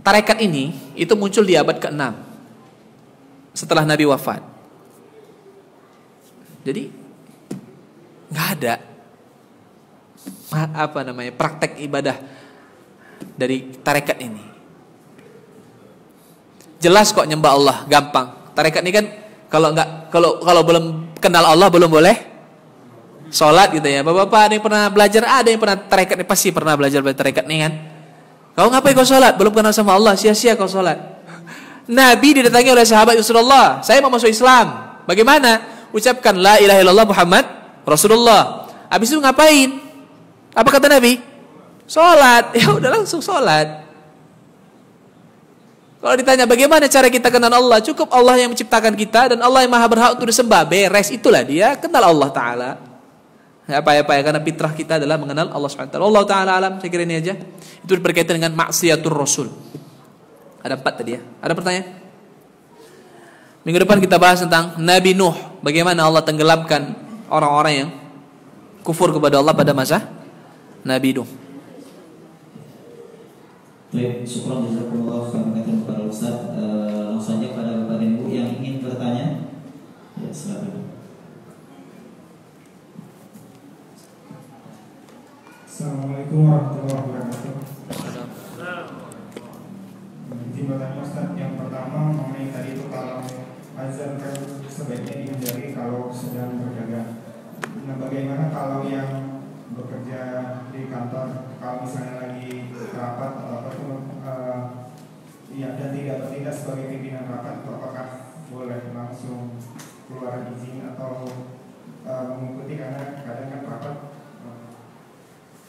Tarekat ini itu muncul di abad ke-6 setelah Nabi wafat. Jadi nggak ada praktek ibadah dari tarekat ini. Jelas kok nyembah Allah gampang. Tarekat ini kan kalau belum kenal Allah belum boleh sholat gitu ya. Bapak-bapak ada yang pernah belajar, ada yang pernah tarekat ini pasti pernah belajar tarekat nih kan. Kau ngapain kau sholat? Belum kenal sama Allah, sia-sia kau sholat. Nabi didatangi oleh sahabat Rasulullah, saya mau masuk Islam. Bagaimana? Ucapkan la ilaha illallah Muhammad Rasulullah. Habis itu ngapain? Apa kata Nabi? Sholat. Ya udah langsung sholat. Kalau ditanya bagaimana cara kita kenal Allah, cukup Allah yang menciptakan kita dan Allah yang maha berhak untuk disembah. Beres, itulah dia kenal Allah Ta'ala. Ya, apa-apa ya, karena fitrah kita adalah mengenal Allah SWT. Allah Ta'ala alam, saya kira ini aja. Itu berkaitan dengan maksiatur Rasul. Ada 4 tadi ya. Ada pertanyaan? Minggu depan kita bahas tentang Nabi Nuh, bagaimana Allah tenggelamkan orang-orang yang kufur kepada Allah pada masa Nabi Nuh. Baik, syukur jazakumullah khairan kepada Ustaz. Langsung saja pada Bapak dan Ibu yang ingin bertanya. Ya, silakan. Assalamualaikum warahmatullahi wabarakatuh. Izin bertanya Ustaz, yang pertama mengenai tadi itu kalau azan kan sebaiknya dihindari kalau sedang berdagang. Nah, bagaimana kalau yang bekerja di kantor, kalau misalnya lagi rapat atau apa itu dan tidak bertindak sebagai pimpinan rapat, apakah boleh langsung keluar izin atau mengikuti, karena kadang kan rapat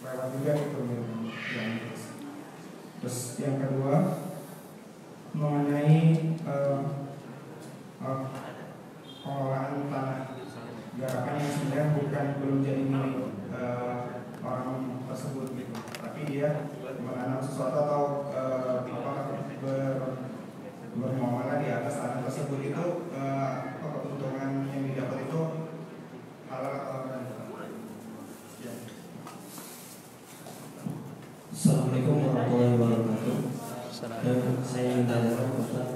lewat juga gitu yang terus yang kedua mengenai pengelolaan tanah garapan yang sebenarnya belum jadi milik orang tersebut gitu, tapi dia menanam sesuatu atau bermuamalah di atas tanah tersebut, itu keuntungan yang didapat itu halal atau haram? Assalamualaikum warahmatullahi wabarakatuh. Saya ingin tanyakan Ustaz,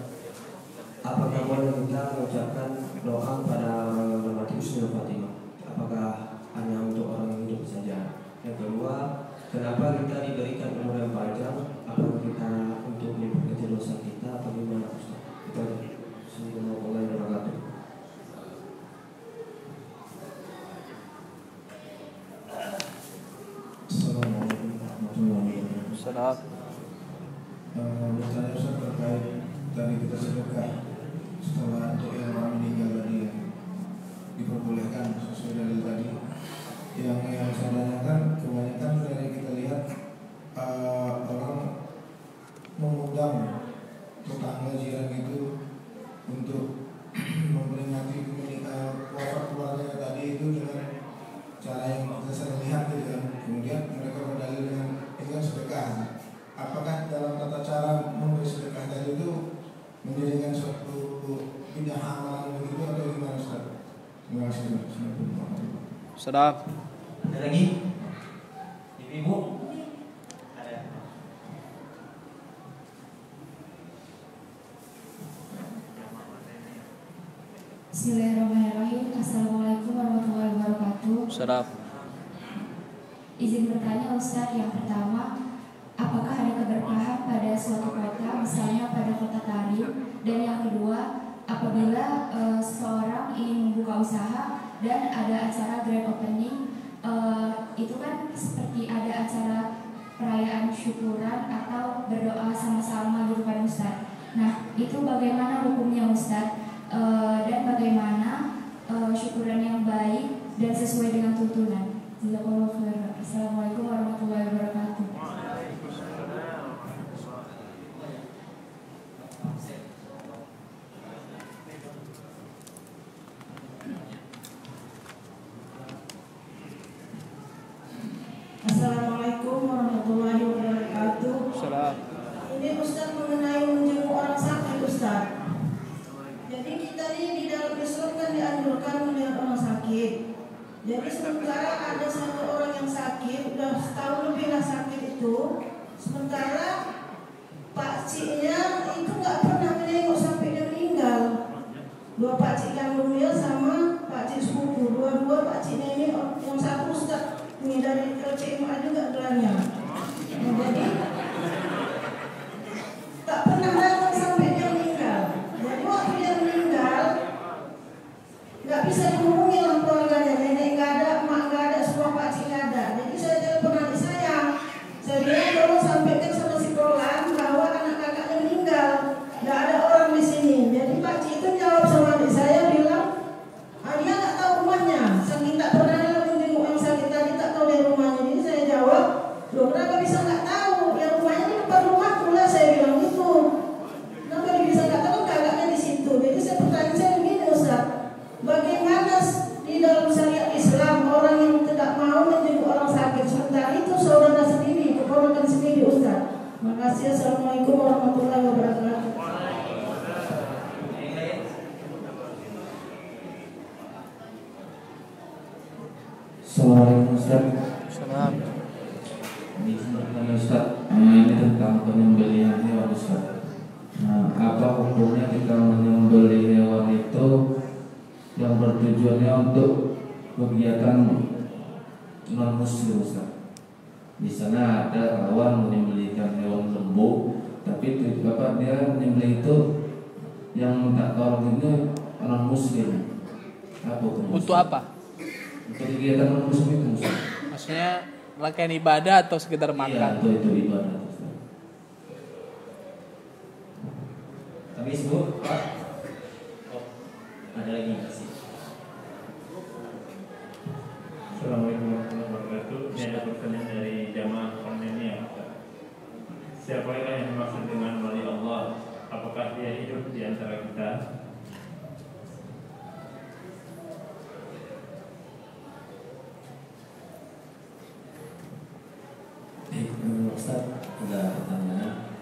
apakah boleh kita mengucapkan doa pada mati husnul Fatimah? Apakah hanya untuk orang yang hidup saja? Yang kedua, kenapa kita diberikan umur yang panjang? Apakah kita untuk memperkecil dosa kita atau gimana Ustaz? Itu aja. Assalamualaikum warahmatullahi wabarakatuh. Assalamualaikum warahmatullahi wabarakatuh. Salam. Bertanya Ustaz terkait tadi kita sedekah setelah untuk yang orang meninggal tadi yang diperbolehkan sesuai dari tadi. Yang saya tanyakan kebanyakan dari kita lihat orang mengundang tetangga jiran itu untuk memperingati wafat keluarga tadi itu dengan cara yang kita sering lihat gitu kan. Kemudian mereka berdalil dengan sedekah. Apakah dalam tata cara memberi sedekah tadi itu menjadikan suatu bid'ah amalan begitu atau gimana Ustaz? Terima kasih. Salam. Ada lagi? Ibu? Ada. Bismillahirrahmanirrahim. Assalamualaikum warahmatullahi wabarakatuh. Salam. Izin bertanya Ustaz, yang pertama, apakah ada keberkahan pada suatu kota, misalnya pada kota Tarim? Dan yang kedua, apabila seseorang ingin membuka usaha dan ada acara grand opening, itu kan seperti ada acara perayaan syukuran atau berdoa sama-sama gitu kan Ustaz. Nah, itu bagaimana hukumnya Ustaz? Dan bagaimana syukuran yang baik dan sesuai dengan tuntunan? Jazakallahu khairan. Assalamualaikum warahmatullahi wabarakatuh. Assalamualaikum warahmatullahi wabarakatuh. Salam. Ini Ustaz mengenai menjenguk orang sakit Ustaz. Jadi kita ini di dalam Islam kan dianjurkan melihat orang sakit. Jadi sementara ada satu orang yang sakit, udah setahun lebih lah sakit itu, sementara pakciknya itu nggak pernah menengok sampai dia meninggal. Dua pakcik kandungnya sama pakcik sepupu, dua-dua pakciknya ini yang satu Ustaz ini dari LCMA juga gelarnya. Nah, jadi tak pernah datang sampai dia meninggal. Jadi waktu dia meninggal nggak bisa dihubungi orang keluarganya, nenek nggak ada, emak nggak ada, semua pakcik nggak ada. Jadi saya telepon adik saya bilang tolong sampaikan sama sekolah bahwa anak kakaknya meninggal, nggak ada orang di sini. Jadi pakcik itu jawab sama adik saya bilang, dia nggak tahu rumahnya, saking tak pernah dia menjenguk yang sakit tadi, tak tahu dia rumahnya. Jadi saya jawab, loh kenapa bisa nggak tahu? Ya rumahnya di depan rumah pula, saya bilang gitu. Kenapa dia bisa nggak tahu? Kakaknya di situ. Jadi saya pertanyaan saya begini Ustaz, bagaimana di dalam syariat Islam orang yang tidak mau menjenguk orang sakit, sementara itu saudara sendiri, keponakan sendiri Ustaz? Makasih. Assalamualaikum warahmatullahi wabarakatuh. Assalamualaikum Ustaz. Ustaz, ini tentang penyembelihan hewan Ustaz. Nah, apa hukumnya kita menyembelih hewan itu yang bertujuannya untuk kegiatan non muslim Ustaz? Di sana ada kawan menyembelihkan hewan lembu, tapi bapak dia menyembelih itu yang minta tolong itu non muslim. Apa itu? Untuk apa? Untuk kegiatan non muslim itu Ustaz. Maksudnya rangkaian ibadah atau sekedar makan? Iya, itu ibadah. Habis Bu, Pak. Oh, ada lagi masih. Assalamualaikum warahmatullahi wabarakatuh. Ini ada pertanyaan dari jamaah online ya. Siapakah yang dimaksud dengan wali Allah? Apakah dia hidup di antara kita? Ustaz, ada pertanyaan.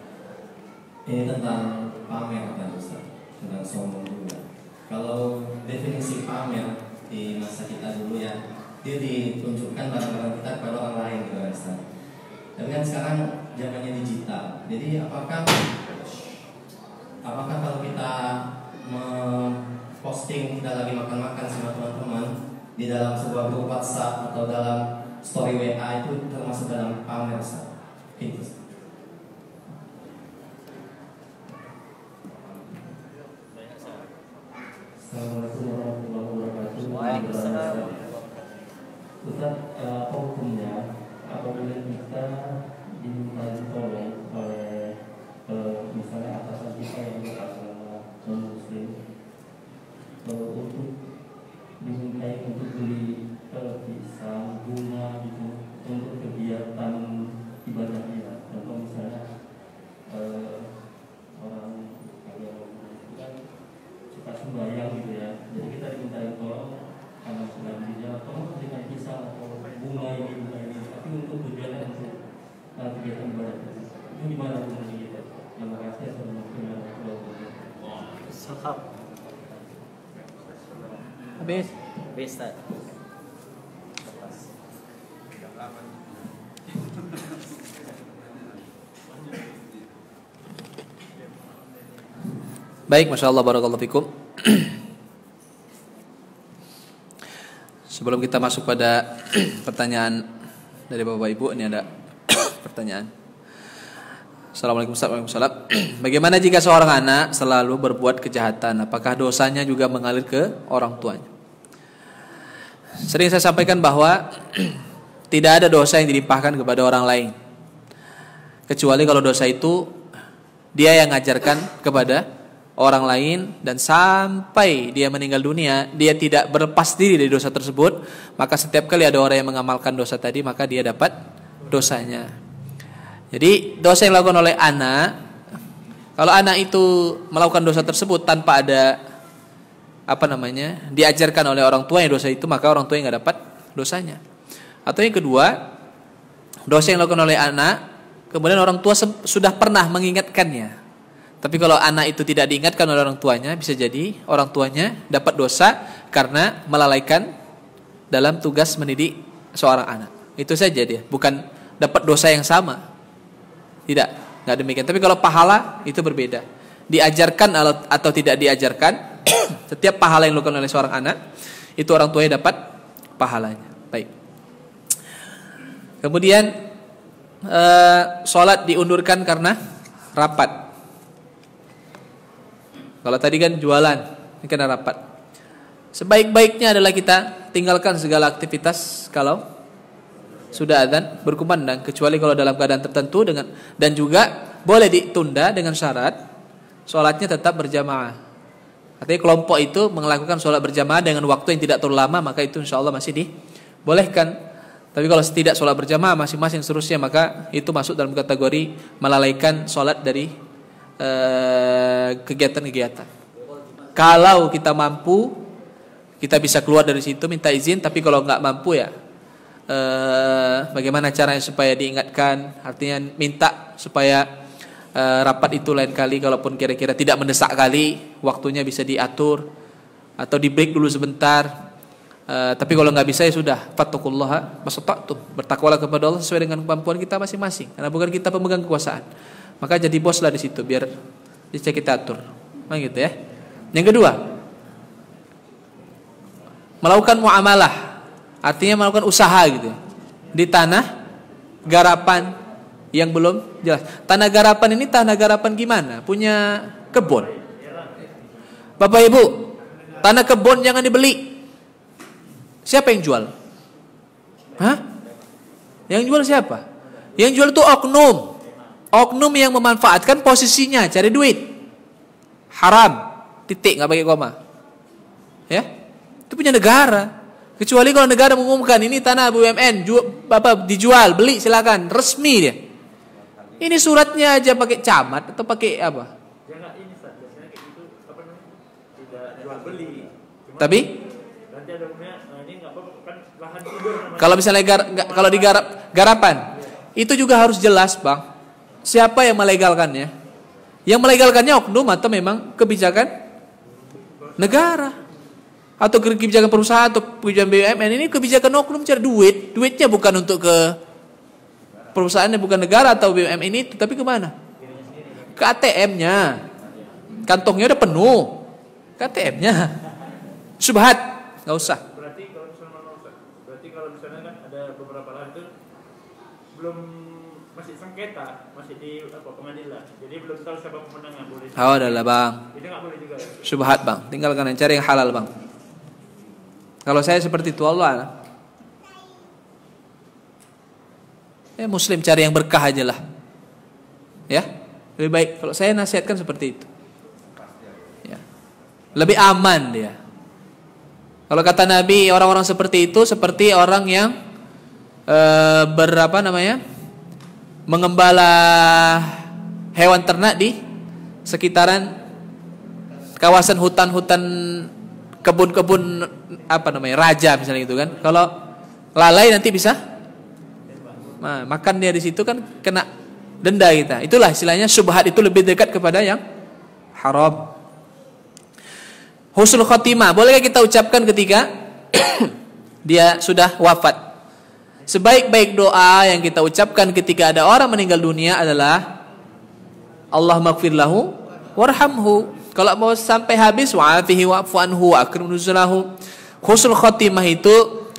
Ini tentang pamer kan Ustaz, tentang sombong juga. Kalau definisi pamer di masa kita dulu ya, dia ditunjukkan barang-barang kita kepada orang lain gitu kan Ustaz. Tapi kan sekarang zamannya digital. Jadi apakah kalau kita posting kita lagi makan-makan sama teman-teman di dalam sebuah grup WhatsApp atau dalam story WA itu termasuk dalam pamer Ustaz? Itu. Assalamualaikum warahmatullahi wabarakatuh. Ustaz, apa hukumnya apabila kita diminta tolong oleh misalnya atasan kita yang beragama non muslim untuk dimintai untuk beli pisang, bunga gitu untuk kegiatan ibadahnya, atau misalnya orang agama kan suka sembahyang gitu ya, jadi kita dimintain tolong karena sedang dia tolong belikan pisang atau bunga ini, tapi untuk tujuannya untuk kegiatan ibadah itu gimana hukumnya gitu? Terima kasih. Assalamualaikum warahmatullahi wabarakatuh. Habis. Ustaz. Baik, Masya Allah, barakallahu fikum. Sebelum kita masuk pada pertanyaan dari Bapak Ibu, ini ada pertanyaan. Assalamualaikum warahmatullahi wabarakatuh. Bagaimana jika seorang anak selalu berbuat kejahatan? Apakah dosanya juga mengalir ke orang tuanya? Sering saya sampaikan bahwa tidak ada dosa yang dilimpahkan kepada orang lain, kecuali kalau dosa itu dia yang mengajarkan kepada orang lain, dan sampai dia meninggal dunia dia tidak berlepas diri dari dosa tersebut, maka setiap kali ada orang yang mengamalkan dosa tadi, maka dia dapat dosanya. Jadi dosa yang dilakukan oleh anak, kalau anak itu melakukan dosa tersebut tanpa ada diajarkan oleh orang tuanya dosa itu, maka orang tuanya nggak dapat dosanya. Atau yang kedua, dosa yang dilakukan oleh anak kemudian orang tua sudah pernah mengingatkannya, tapi kalau anak itu tidak diingatkan oleh orang tuanya, bisa jadi orang tuanya dapat dosa karena melalaikan dalam tugas mendidik seorang anak. Itu saja dia, bukan dapat dosa yang sama. Tidak, nggak demikian. Tapi kalau pahala itu berbeda. Diajarkan atau tidak diajarkan, setiap pahala yang dilakukan oleh seorang anak itu orang tuanya dapat pahalanya. Baik. Kemudian sholat diundurkan karena rapat. Kalau tadi kan jualan, ini kena rapat. Sebaik-baiknya adalah kita tinggalkan segala aktivitas kalau sudah adzan berkumandang, kecuali kalau dalam keadaan tertentu dan juga boleh ditunda dengan syarat sholatnya tetap berjamaah. Artinya kelompok itu melakukan sholat berjamaah dengan waktu yang tidak terlalu lama, maka itu insya Allah masih dibolehkan. Tapi kalau tidak sholat berjamaah masing-masing seterusnya, maka itu masuk dalam kategori melalaikan sholat dari kegiatan-kegiatan. Kalau kita mampu, kita bisa keluar dari situ minta izin. Tapi kalau nggak mampu ya, bagaimana caranya supaya diingatkan? Artinya minta supaya rapat itu lain kali, kalaupun kira-kira tidak mendesak kali, waktunya bisa diatur atau di break dulu sebentar, Tapi kalau nggak bisa ya sudah, fattaqullaha mastata'tum. Bertakwalah kepada Allah sesuai dengan kemampuan kita masing-masing. Karena bukan kita pemegang kekuasaan. Maka jadi boslah di situ biar bisa kita atur. Nah, gitu ya. Yang kedua, melakukan muamalah, artinya melakukan usaha gitu di tanah garapan yang belum jelas. Tanah garapan ini tanah garapan gimana? Punya kebun. Bapak Ibu, tanah kebun jangan dibeli. Siapa yang jual? Hah? Yang jual siapa? Yang jual itu oknum. Oknum yang memanfaatkan posisinya cari duit. Haram. Titik, nggak pakai koma. Ya? Itu punya negara. Kecuali kalau negara mengumumkan ini tanah BUMN, dijual, beli silakan, resmi dia. Ini suratnya aja pakai camat atau pakai apa? Jangan ini saja, biasanya kayak gitu apa namanya? Tidak jual beli. Tapi nanti ada punya ini nggak apa kan lahan tidur namanya. kalau misalnya kalau di garapan, itu juga harus jelas, Bang. Siapa yang melegalkannya? Yang melegalkannya oknum atau memang kebijakan negara? Atau kebijakan perusahaan atau kebijakan BUMN? Ini kebijakan oknum cari duit. Duitnya bukan untuk ke perusahaannya, bukan negara atau BUMN ini, tapi kemana? Ke ATM-nya. Kantongnya udah penuh. Ke ATM-nya. Subhat, nggak usah. Berarti kalau misalnya kan ada beberapa lahan itu belum masih sengketa, masih di pengadilan. Jadi belum tahu siapa pemenangnya, boleh. Oh, adalah Bang. Itu nggak boleh juga ya. Subhat, Bang. Tinggalkan, cari yang halal, Bang. Kalau saya seperti itu, Allah. Ya, Muslim cari yang berkah aja lah. Ya, lebih baik. Kalau saya nasihatkan seperti itu. Ya. Lebih aman dia. Kalau kata Nabi, orang-orang seperti itu seperti orang yang mengembala hewan ternak di sekitaran kawasan hutan-hutan, kebun-kebun raja misalnya gitu kan. Kalau lalai nanti bisa makan dia di situ kan kena denda kita. Itulah istilahnya syubhat itu lebih dekat kepada yang haram. Husnul khotimah bolehkah kita ucapkan ketika dia sudah wafat? Sebaik-baik doa yang kita ucapkan ketika ada orang meninggal dunia adalah Allahumma ighfir lahu warhamhu. Kalau mau sampai habis wa'afihi wa'fu anhu akrim nuzulahu. Husnul khotimah itu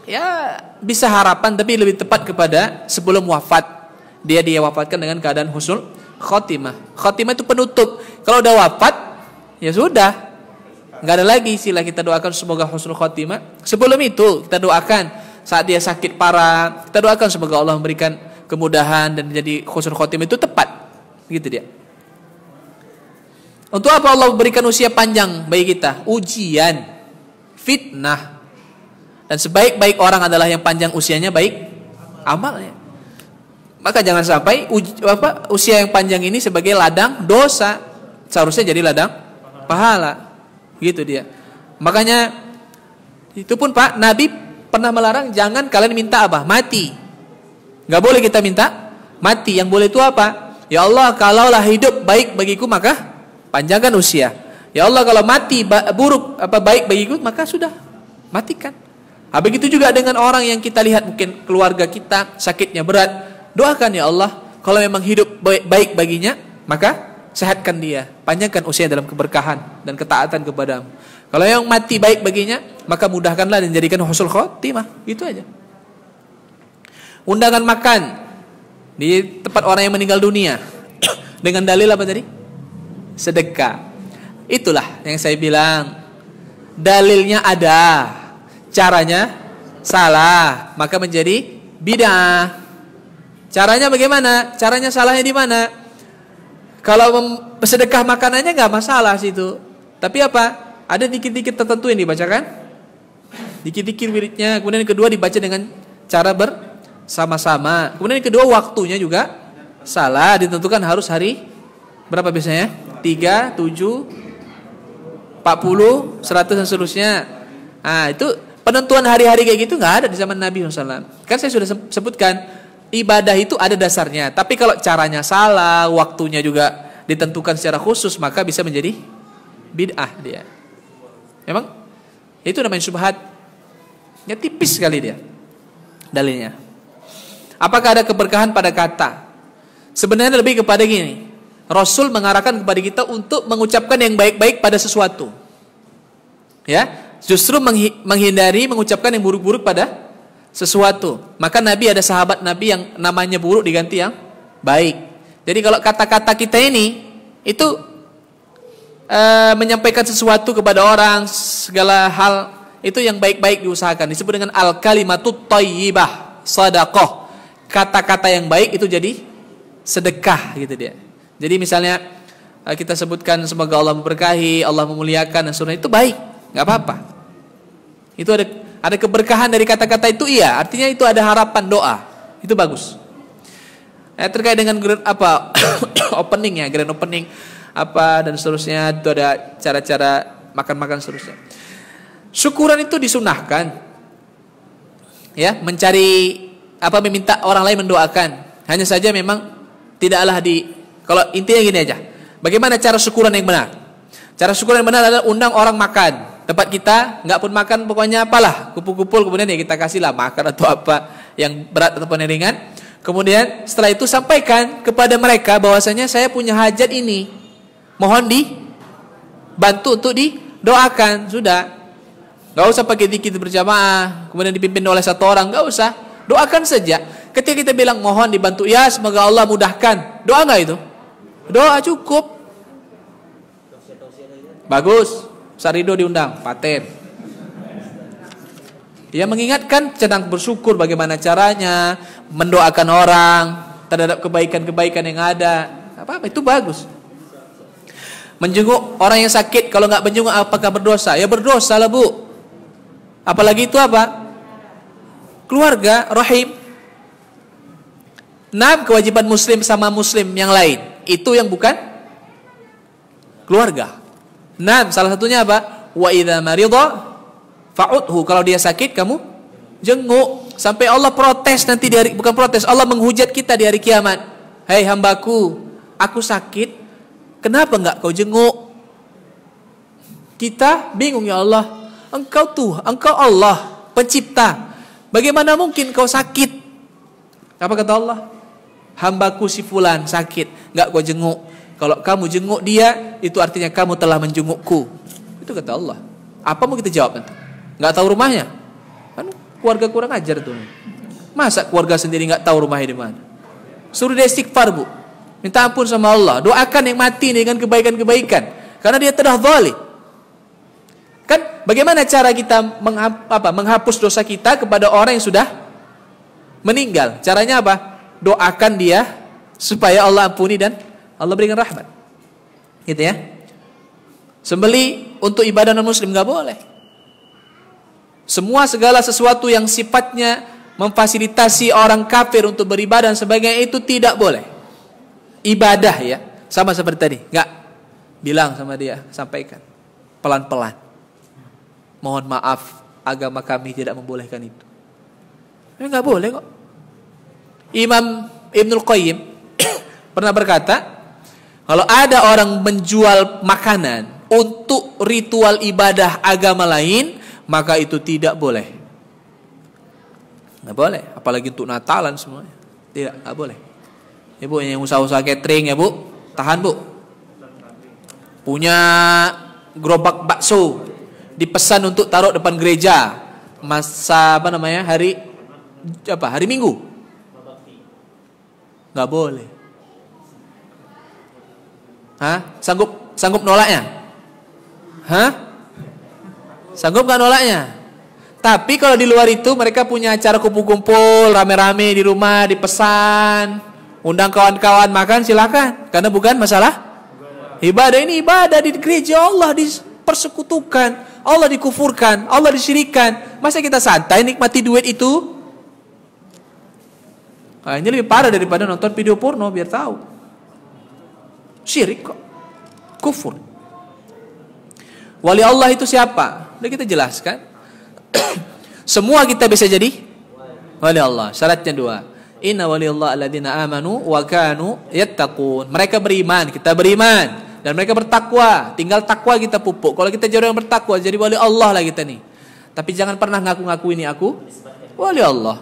ya bisa harapan tapi lebih tepat kepada sebelum wafat. Dia wafatkan dengan keadaan husnul khotimah. Khotimah itu penutup. Kalau udah wafat ya sudah. Enggak ada lagi istilah kita doakan semoga husnul khotimah. Sebelum itu kita doakan saat dia sakit parah, kita doakan semoga Allah memberikan kemudahan dan menjadi husnul khotimah itu tepat. Gitu dia. Untuk apa Allah berikan usia panjang bagi kita? Ujian, fitnah. Dan sebaik-baik orang adalah yang panjang usianya baik amalnya. Maka jangan sampai usia yang panjang ini sebagai ladang dosa. Seharusnya jadi ladang pahala. Gitu dia. Makanya itu pun Pak, Nabi pernah melarang jangan kalian minta apa? Mati. Gak boleh kita minta mati. Yang boleh itu apa? Ya Allah, kalaulah hidup baik bagiku maka panjangkan usia. Ya Allah, kalau mati buruk baik bagiku maka sudah matikan. Begitu juga dengan orang yang kita lihat mungkin keluarga kita sakitnya berat, doakan ya Allah, kalau memang hidup baik baginya maka sehatkan dia, panjangkan usia dalam keberkahan dan ketaatan kepadamu. Kalau yang mati baik baginya maka mudahkanlah dan jadikan husnul khotimah. Gitu aja. Undangan makan di tempat orang yang meninggal dunia dengan dalil apa tadi? Sedekah. Itulah yang saya bilang, dalilnya ada, caranya salah, maka menjadi bid'ah. Caranya bagaimana? Caranya salahnya di mana? Kalau sedekah makanannya nggak masalah situ, tapi apa? Ada dikit-dikit tertentu yang dibacakan, dikit-dikit wiridnya. Kemudian yang kedua dibaca dengan cara bersama-sama. Kemudian yang kedua waktunya juga salah, ditentukan harus hari berapa biasanya? 3, 7, 40, 100 dan seterusnya. Nah, itu penentuan hari-hari kayak gitu nggak ada di zaman Nabi SAW. Kan saya sudah sebutkan, ibadah itu ada dasarnya. Tapi kalau caranya salah, waktunya juga ditentukan secara khusus, maka bisa menjadi bid'ah dia. Memang itu namanya syubhat. Ya tipis sekali dia dalilnya. Apakah ada keberkahan pada kata? Sebenarnya lebih kepada gini. Rasul mengarahkan kepada kita untuk mengucapkan yang baik-baik pada sesuatu. Ya, justru menghindari mengucapkan yang buruk-buruk pada sesuatu. Maka Nabi ada sahabat Nabi yang namanya buruk diganti yang baik. Jadi kalau kata-kata kita ini itu menyampaikan sesuatu kepada orang, segala hal itu yang baik-baik diusahakan. Disebut dengan al-kalimatut thayyibah, shadaqah. Kata-kata yang baik itu jadi sedekah gitu dia. Jadi misalnya kita sebutkan semoga Allah memberkahi, Allah memuliakan dan sebagainya, itu baik, nggak apa-apa. Itu ada keberkahan dari kata-kata itu, iya. Artinya itu ada harapan doa, itu bagus. Terkait dengan opening ya, grand opening apa dan seterusnya, itu ada cara-cara makan-makan seterusnya. Syukuran itu disunahkan, ya, meminta orang lain mendoakan. Hanya saja memang tidaklah kalau intinya gini aja. Bagaimana cara syukuran yang benar? Cara syukuran yang benar adalah undang orang makan. Tempat kita nggak pun makan, pokoknya apalah, kumpul-kumpul, kemudian ya kita kasihlah makan atau apa yang berat ataupun yang ringan. Kemudian setelah itu sampaikan kepada mereka bahwasanya saya punya hajat ini, mohon dibantu untuk didoakan. Sudah, nggak usah pakai zikir berjamaah, kemudian dipimpin oleh satu orang, nggak usah. Doakan saja. Ketika kita bilang mohon dibantu, ya semoga Allah mudahkan, doa nggak itu? Doa cukup. Bagus. Sarido diundang, paten. Dia mengingatkan tentang bersyukur bagaimana caranya, mendoakan orang terhadap kebaikan-kebaikan yang ada. Apa-apa itu bagus. Menjenguk orang yang sakit, kalau nggak menjenguk apakah berdosa? Ya berdosa lah, Bu. Apalagi itu apa? Keluarga, rahim. 6 kewajiban muslim sama muslim yang lain. Itu yang bukan keluarga. 6, salah satunya apa? Wa idza marida fa'udhu. Kalau dia sakit kamu jenguk. Sampai Allah protes nanti bukan protes, Allah menghujat kita di hari kiamat. Hei hambaku, aku sakit, kenapa enggak kau jenguk? Kita bingung, ya Allah. Engkau Allah, pencipta. Bagaimana mungkin kau sakit? Apa kata Allah? Hambaku si fulan sakit, enggak kau jenguk. Kalau kamu jenguk dia, itu artinya kamu telah menjengukku. Itu kata Allah. Apa mau kita jawab nanti? Enggak tahu rumahnya? Kan keluarga kurang ajar tuh. Masa keluarga sendiri enggak tahu rumahnya di mana? Suruh dia istighfar, Bu. Minta ampun sama Allah. Doakan yang mati dengan kebaikan-kebaikan. Karena dia telah zalim. Kan bagaimana cara kita menghapus dosa kita kepada orang yang sudah meninggal? Caranya apa? Doakan dia supaya Allah ampuni dan Allah berikan rahmat. Gitu ya. Sembeli untuk ibadah non-muslim enggak boleh. Segala sesuatu yang sifatnya memfasilitasi orang kafir untuk beribadah dan sebagainya itu tidak boleh. Ibadah ya, sama seperti tadi. Enggak. Bilang sama dia, sampaikan pelan-pelan. Mohon maaf, agama kami tidak membolehkan itu. Enggak boleh kok. Imam Ibnul Qayyim pernah berkata, kalau ada orang menjual makanan untuk ritual ibadah agama lain, maka itu tidak boleh. Nggak boleh, apalagi untuk Natalan semuanya. Tidak, nggak boleh. Ibu yang usaha-usaha catering ya Bu, tahan Bu. Punya gerobak bakso, dipesan untuk taruh depan gereja. Masa hari Minggu. Nggak boleh. Sanggup nolaknya? Sanggup nggak nolaknya? Tapi kalau di luar itu mereka punya acara kumpul-kumpul, rame-rame di rumah, dipesan, undang kawan-kawan makan, silakan. Karena bukan masalah ibadah. Ini ibadah di gereja Allah dipersekutukan, Allah dikufurkan, Allah disyirikan. Masa kita santai nikmati duit itu? Nah, ini lebih parah daripada nonton video porno biar tahu. Syirik kok, kufur. Wali Allah itu siapa? Udah kita jelaskan. Semua kita bisa jadi wali Allah. Syaratnya 2. Inna waliyallah alladzina amanu wa kanu yattaqun. Mereka beriman, kita beriman, dan mereka bertakwa. Tinggal takwa kita pupuk. Kalau kita jadi orang bertakwa, jadi wali Allah lah kita nih. Tapi jangan pernah ngaku-ngaku ini aku wali Allah.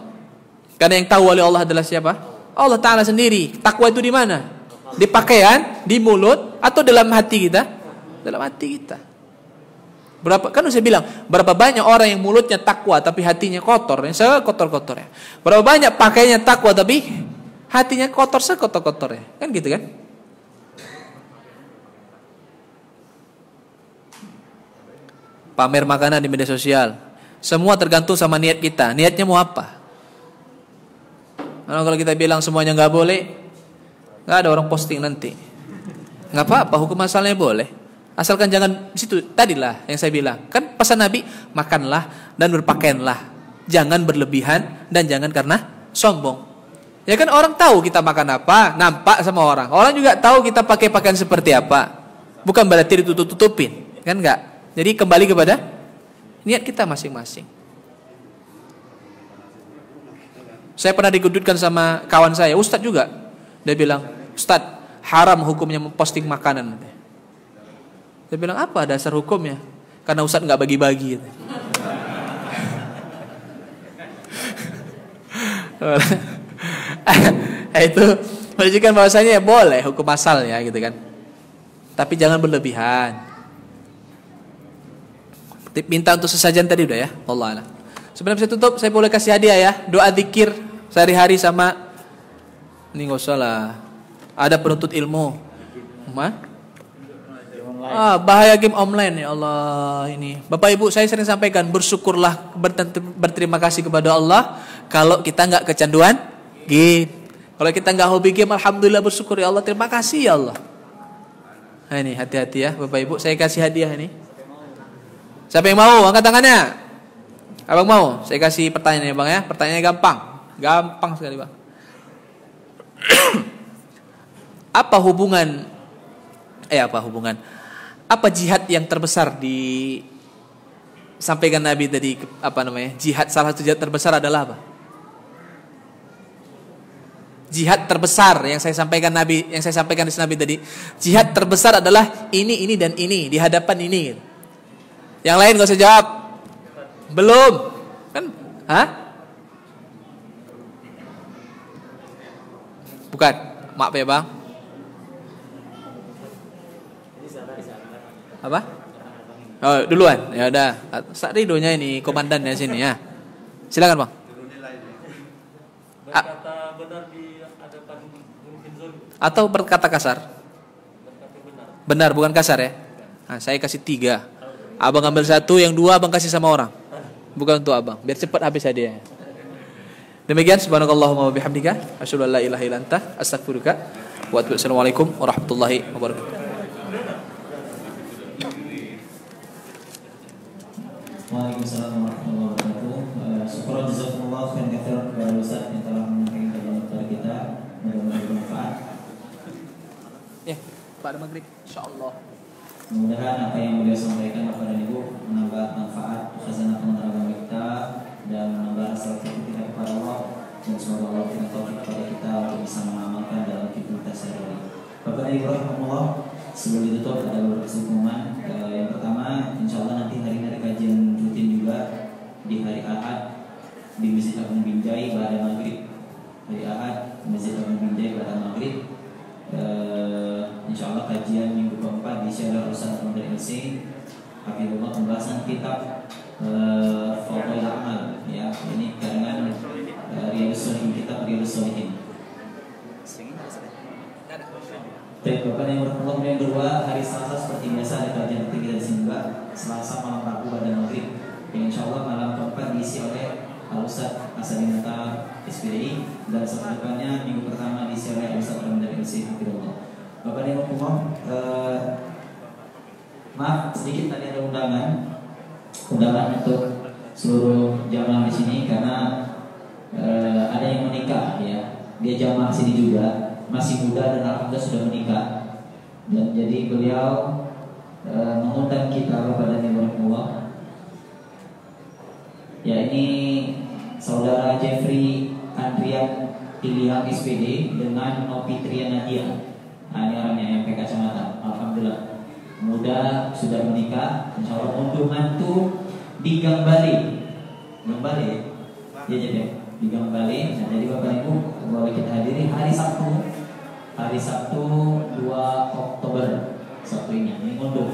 Karena yang tahu wali Allah adalah siapa? Allah Ta'ala sendiri. Takwa itu di mana? Di pakaian, di mulut, atau dalam hati kita? Dalam hati kita. Berapa, kan saya bilang, berapa banyak orang yang mulutnya takwa tapi hatinya kotor, yang sekotor-kotornya. Berapa banyak pakainya takwa tapi hatinya kotor sekotor-kotornya. Kan gitu kan? Pamer makanan di media sosial. Semua tergantung sama niat kita. Niatnya mau apa? Kalau kita bilang semuanya nggak boleh, nggak ada orang posting nanti. Nggak apa-apa, hukum asalnya boleh. Asalkan jangan di situ. Tadilah yang saya bilang. Kan pesan Nabi, makanlah dan berpakaianlah. Jangan berlebihan dan jangan karena sombong. Ya kan orang tahu kita makan apa, nampak sama orang. Orang juga tahu kita pakai pakaian seperti apa. Bukan berarti ditutup-tutupin. Kan enggak. Jadi kembali kepada niat kita masing-masing. Saya pernah digudutkan sama kawan saya, Ustadz juga. Dia bilang, Ustadz, haram hukumnya memposting makanan. Dia bilang, apa dasar hukumnya? Karena Ustadz nggak bagi-bagi. Itu menunjukkan bahwasanya boleh hukum asalnya gitu kan. Tapi jangan berlebihan. Minta untuk sesajen tadi udah ya. Allah a'lam. Sebelum saya tutup, saya boleh kasih hadiah ya. Doa zikir sehari-hari sama ini nggak usah lah. Ada penuntut ilmu. Bahaya game online ya Allah ini. Bapak Ibu, saya sering sampaikan bersyukurlah, berterima kasih kepada Allah kalau kita nggak kecanduan game. Kalau kita nggak hobi game, alhamdulillah bersyukur ya Allah, terima kasih ya Allah. Nah ini hati-hati ya Bapak Ibu, saya kasih hadiah ini. Siapa yang mau? Angkat tangannya. Abang mau? Saya kasih pertanyaan ya Bang ya. Pertanyaannya gampang. Gampang sekali Bang. Apa hubungan apa jihad yang terbesar disampaikan Nabi tadi, apa namanya? Jihad, salah satu jihad terbesar adalah apa? Jihad terbesar yang saya sampaikan Nabi, yang saya sampaikan di Nabi tadi. Jihad terbesar adalah ini dan ini di hadapan ini. Yang lain gak usah jawab. Belum. Kan? Hah? Bukan. Maaf ya Bang. Apa? Oh, duluan. Ya udah. Sak Ridonya ini komandannya sini ya. Silakan Bang. Berkata benar di hadapan pemimpin zalim. Atau berkata kasar? Benar, bukan kasar ya. Nah, saya kasih 3. Abang ambil 1, yang 2 abang kasih sama orang. Bukan untuk abang, biar cepat habis hadiahnya. Demikian, subhanakallahumma wa bihamdika, asyhadu an la ilaha illa anta, astaghfiruka wa atubu ilaik. Assalamualaikum warahmatullahi wabarakatuh. Waalaikumsalam warahmatullahi wabarakatuh. Syukran jazakumullah khairan katsiran kepada Ustaz yang telah menyampaikan kajian kepada kita. Mudah-mudahan bermanfaat. Ya, pada maghrib insyaallah. Mudah-mudahan apa yang beliau sampaikan Bapak dan Ibu menambah manfaat khazanah pengetahuan kita dan menambah rasa takut kita kepada Allah, dan semoga Allah berikan taufik kepada kita untuk bisa mengamalkan dalam kehidupan sehari-hari. Bapak dan Ibu rahimahullah, sebelum ditutup ada beberapa pengumuman. Yang pertama, insya Allah nanti hari ini ada kajian rutin juga di hari Ahad di Masjid Agung Binjai pada maghrib. Hari Ahad Masjid Agung Binjai pada maghrib. Insya Allah kajian minggu keempat di Syarah Ustaz Muhammad LC Hafizullah, pembahasan kitab Fadhail Amal ya, ini karangan Riyadhus Shalihin, kitab Riyadhus Shalihin. Baik Bapak yang berkenan, yang kedua, hari Selasa seperti biasa ada kajian rutin kita di sini Mbak, Selasa malam Rabu pada maghrib. Insya Allah malam keempat diisi oleh Al-Ustaz Asadinata SPDI, dan setelah depannya minggu pertama diisi oleh Al-Ustaz Muhammad LC Hafizullah. Bapak dan Ibu, maaf sedikit tadi ada undangan untuk seluruh jamaah di sini karena ada yang menikah ya. Dia jamaah sini juga, masih muda dan alhamdulillah sudah menikah. Dan jadi beliau mengundang kita Bapak dan Ibu. Ya, ini saudara Jeffrey Andrian Pilihan SPD dengan Novi Trianadia. Nah, ini orangnya yang pakai kacamata. Alhamdulillah muda, sudah menikah. Insya Allah untuk mantu di Gang Bali. Gang Bali ya jadi di Gang Bali. Nah, jadi Bapak Ibu boleh kita hadiri hari Sabtu 2 Oktober. Sabtu ini mundur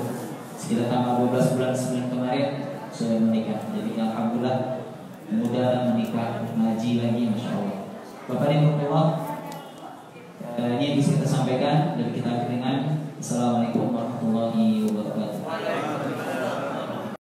sekitar tanggal 12 bulan 9 kemarin sudah menikah. Jadi alhamdulillah mudah menikah, ngaji lagi, masya Allah. Bapak Ibu, ini yang bisa kita sampaikan dan kita akhiri dengan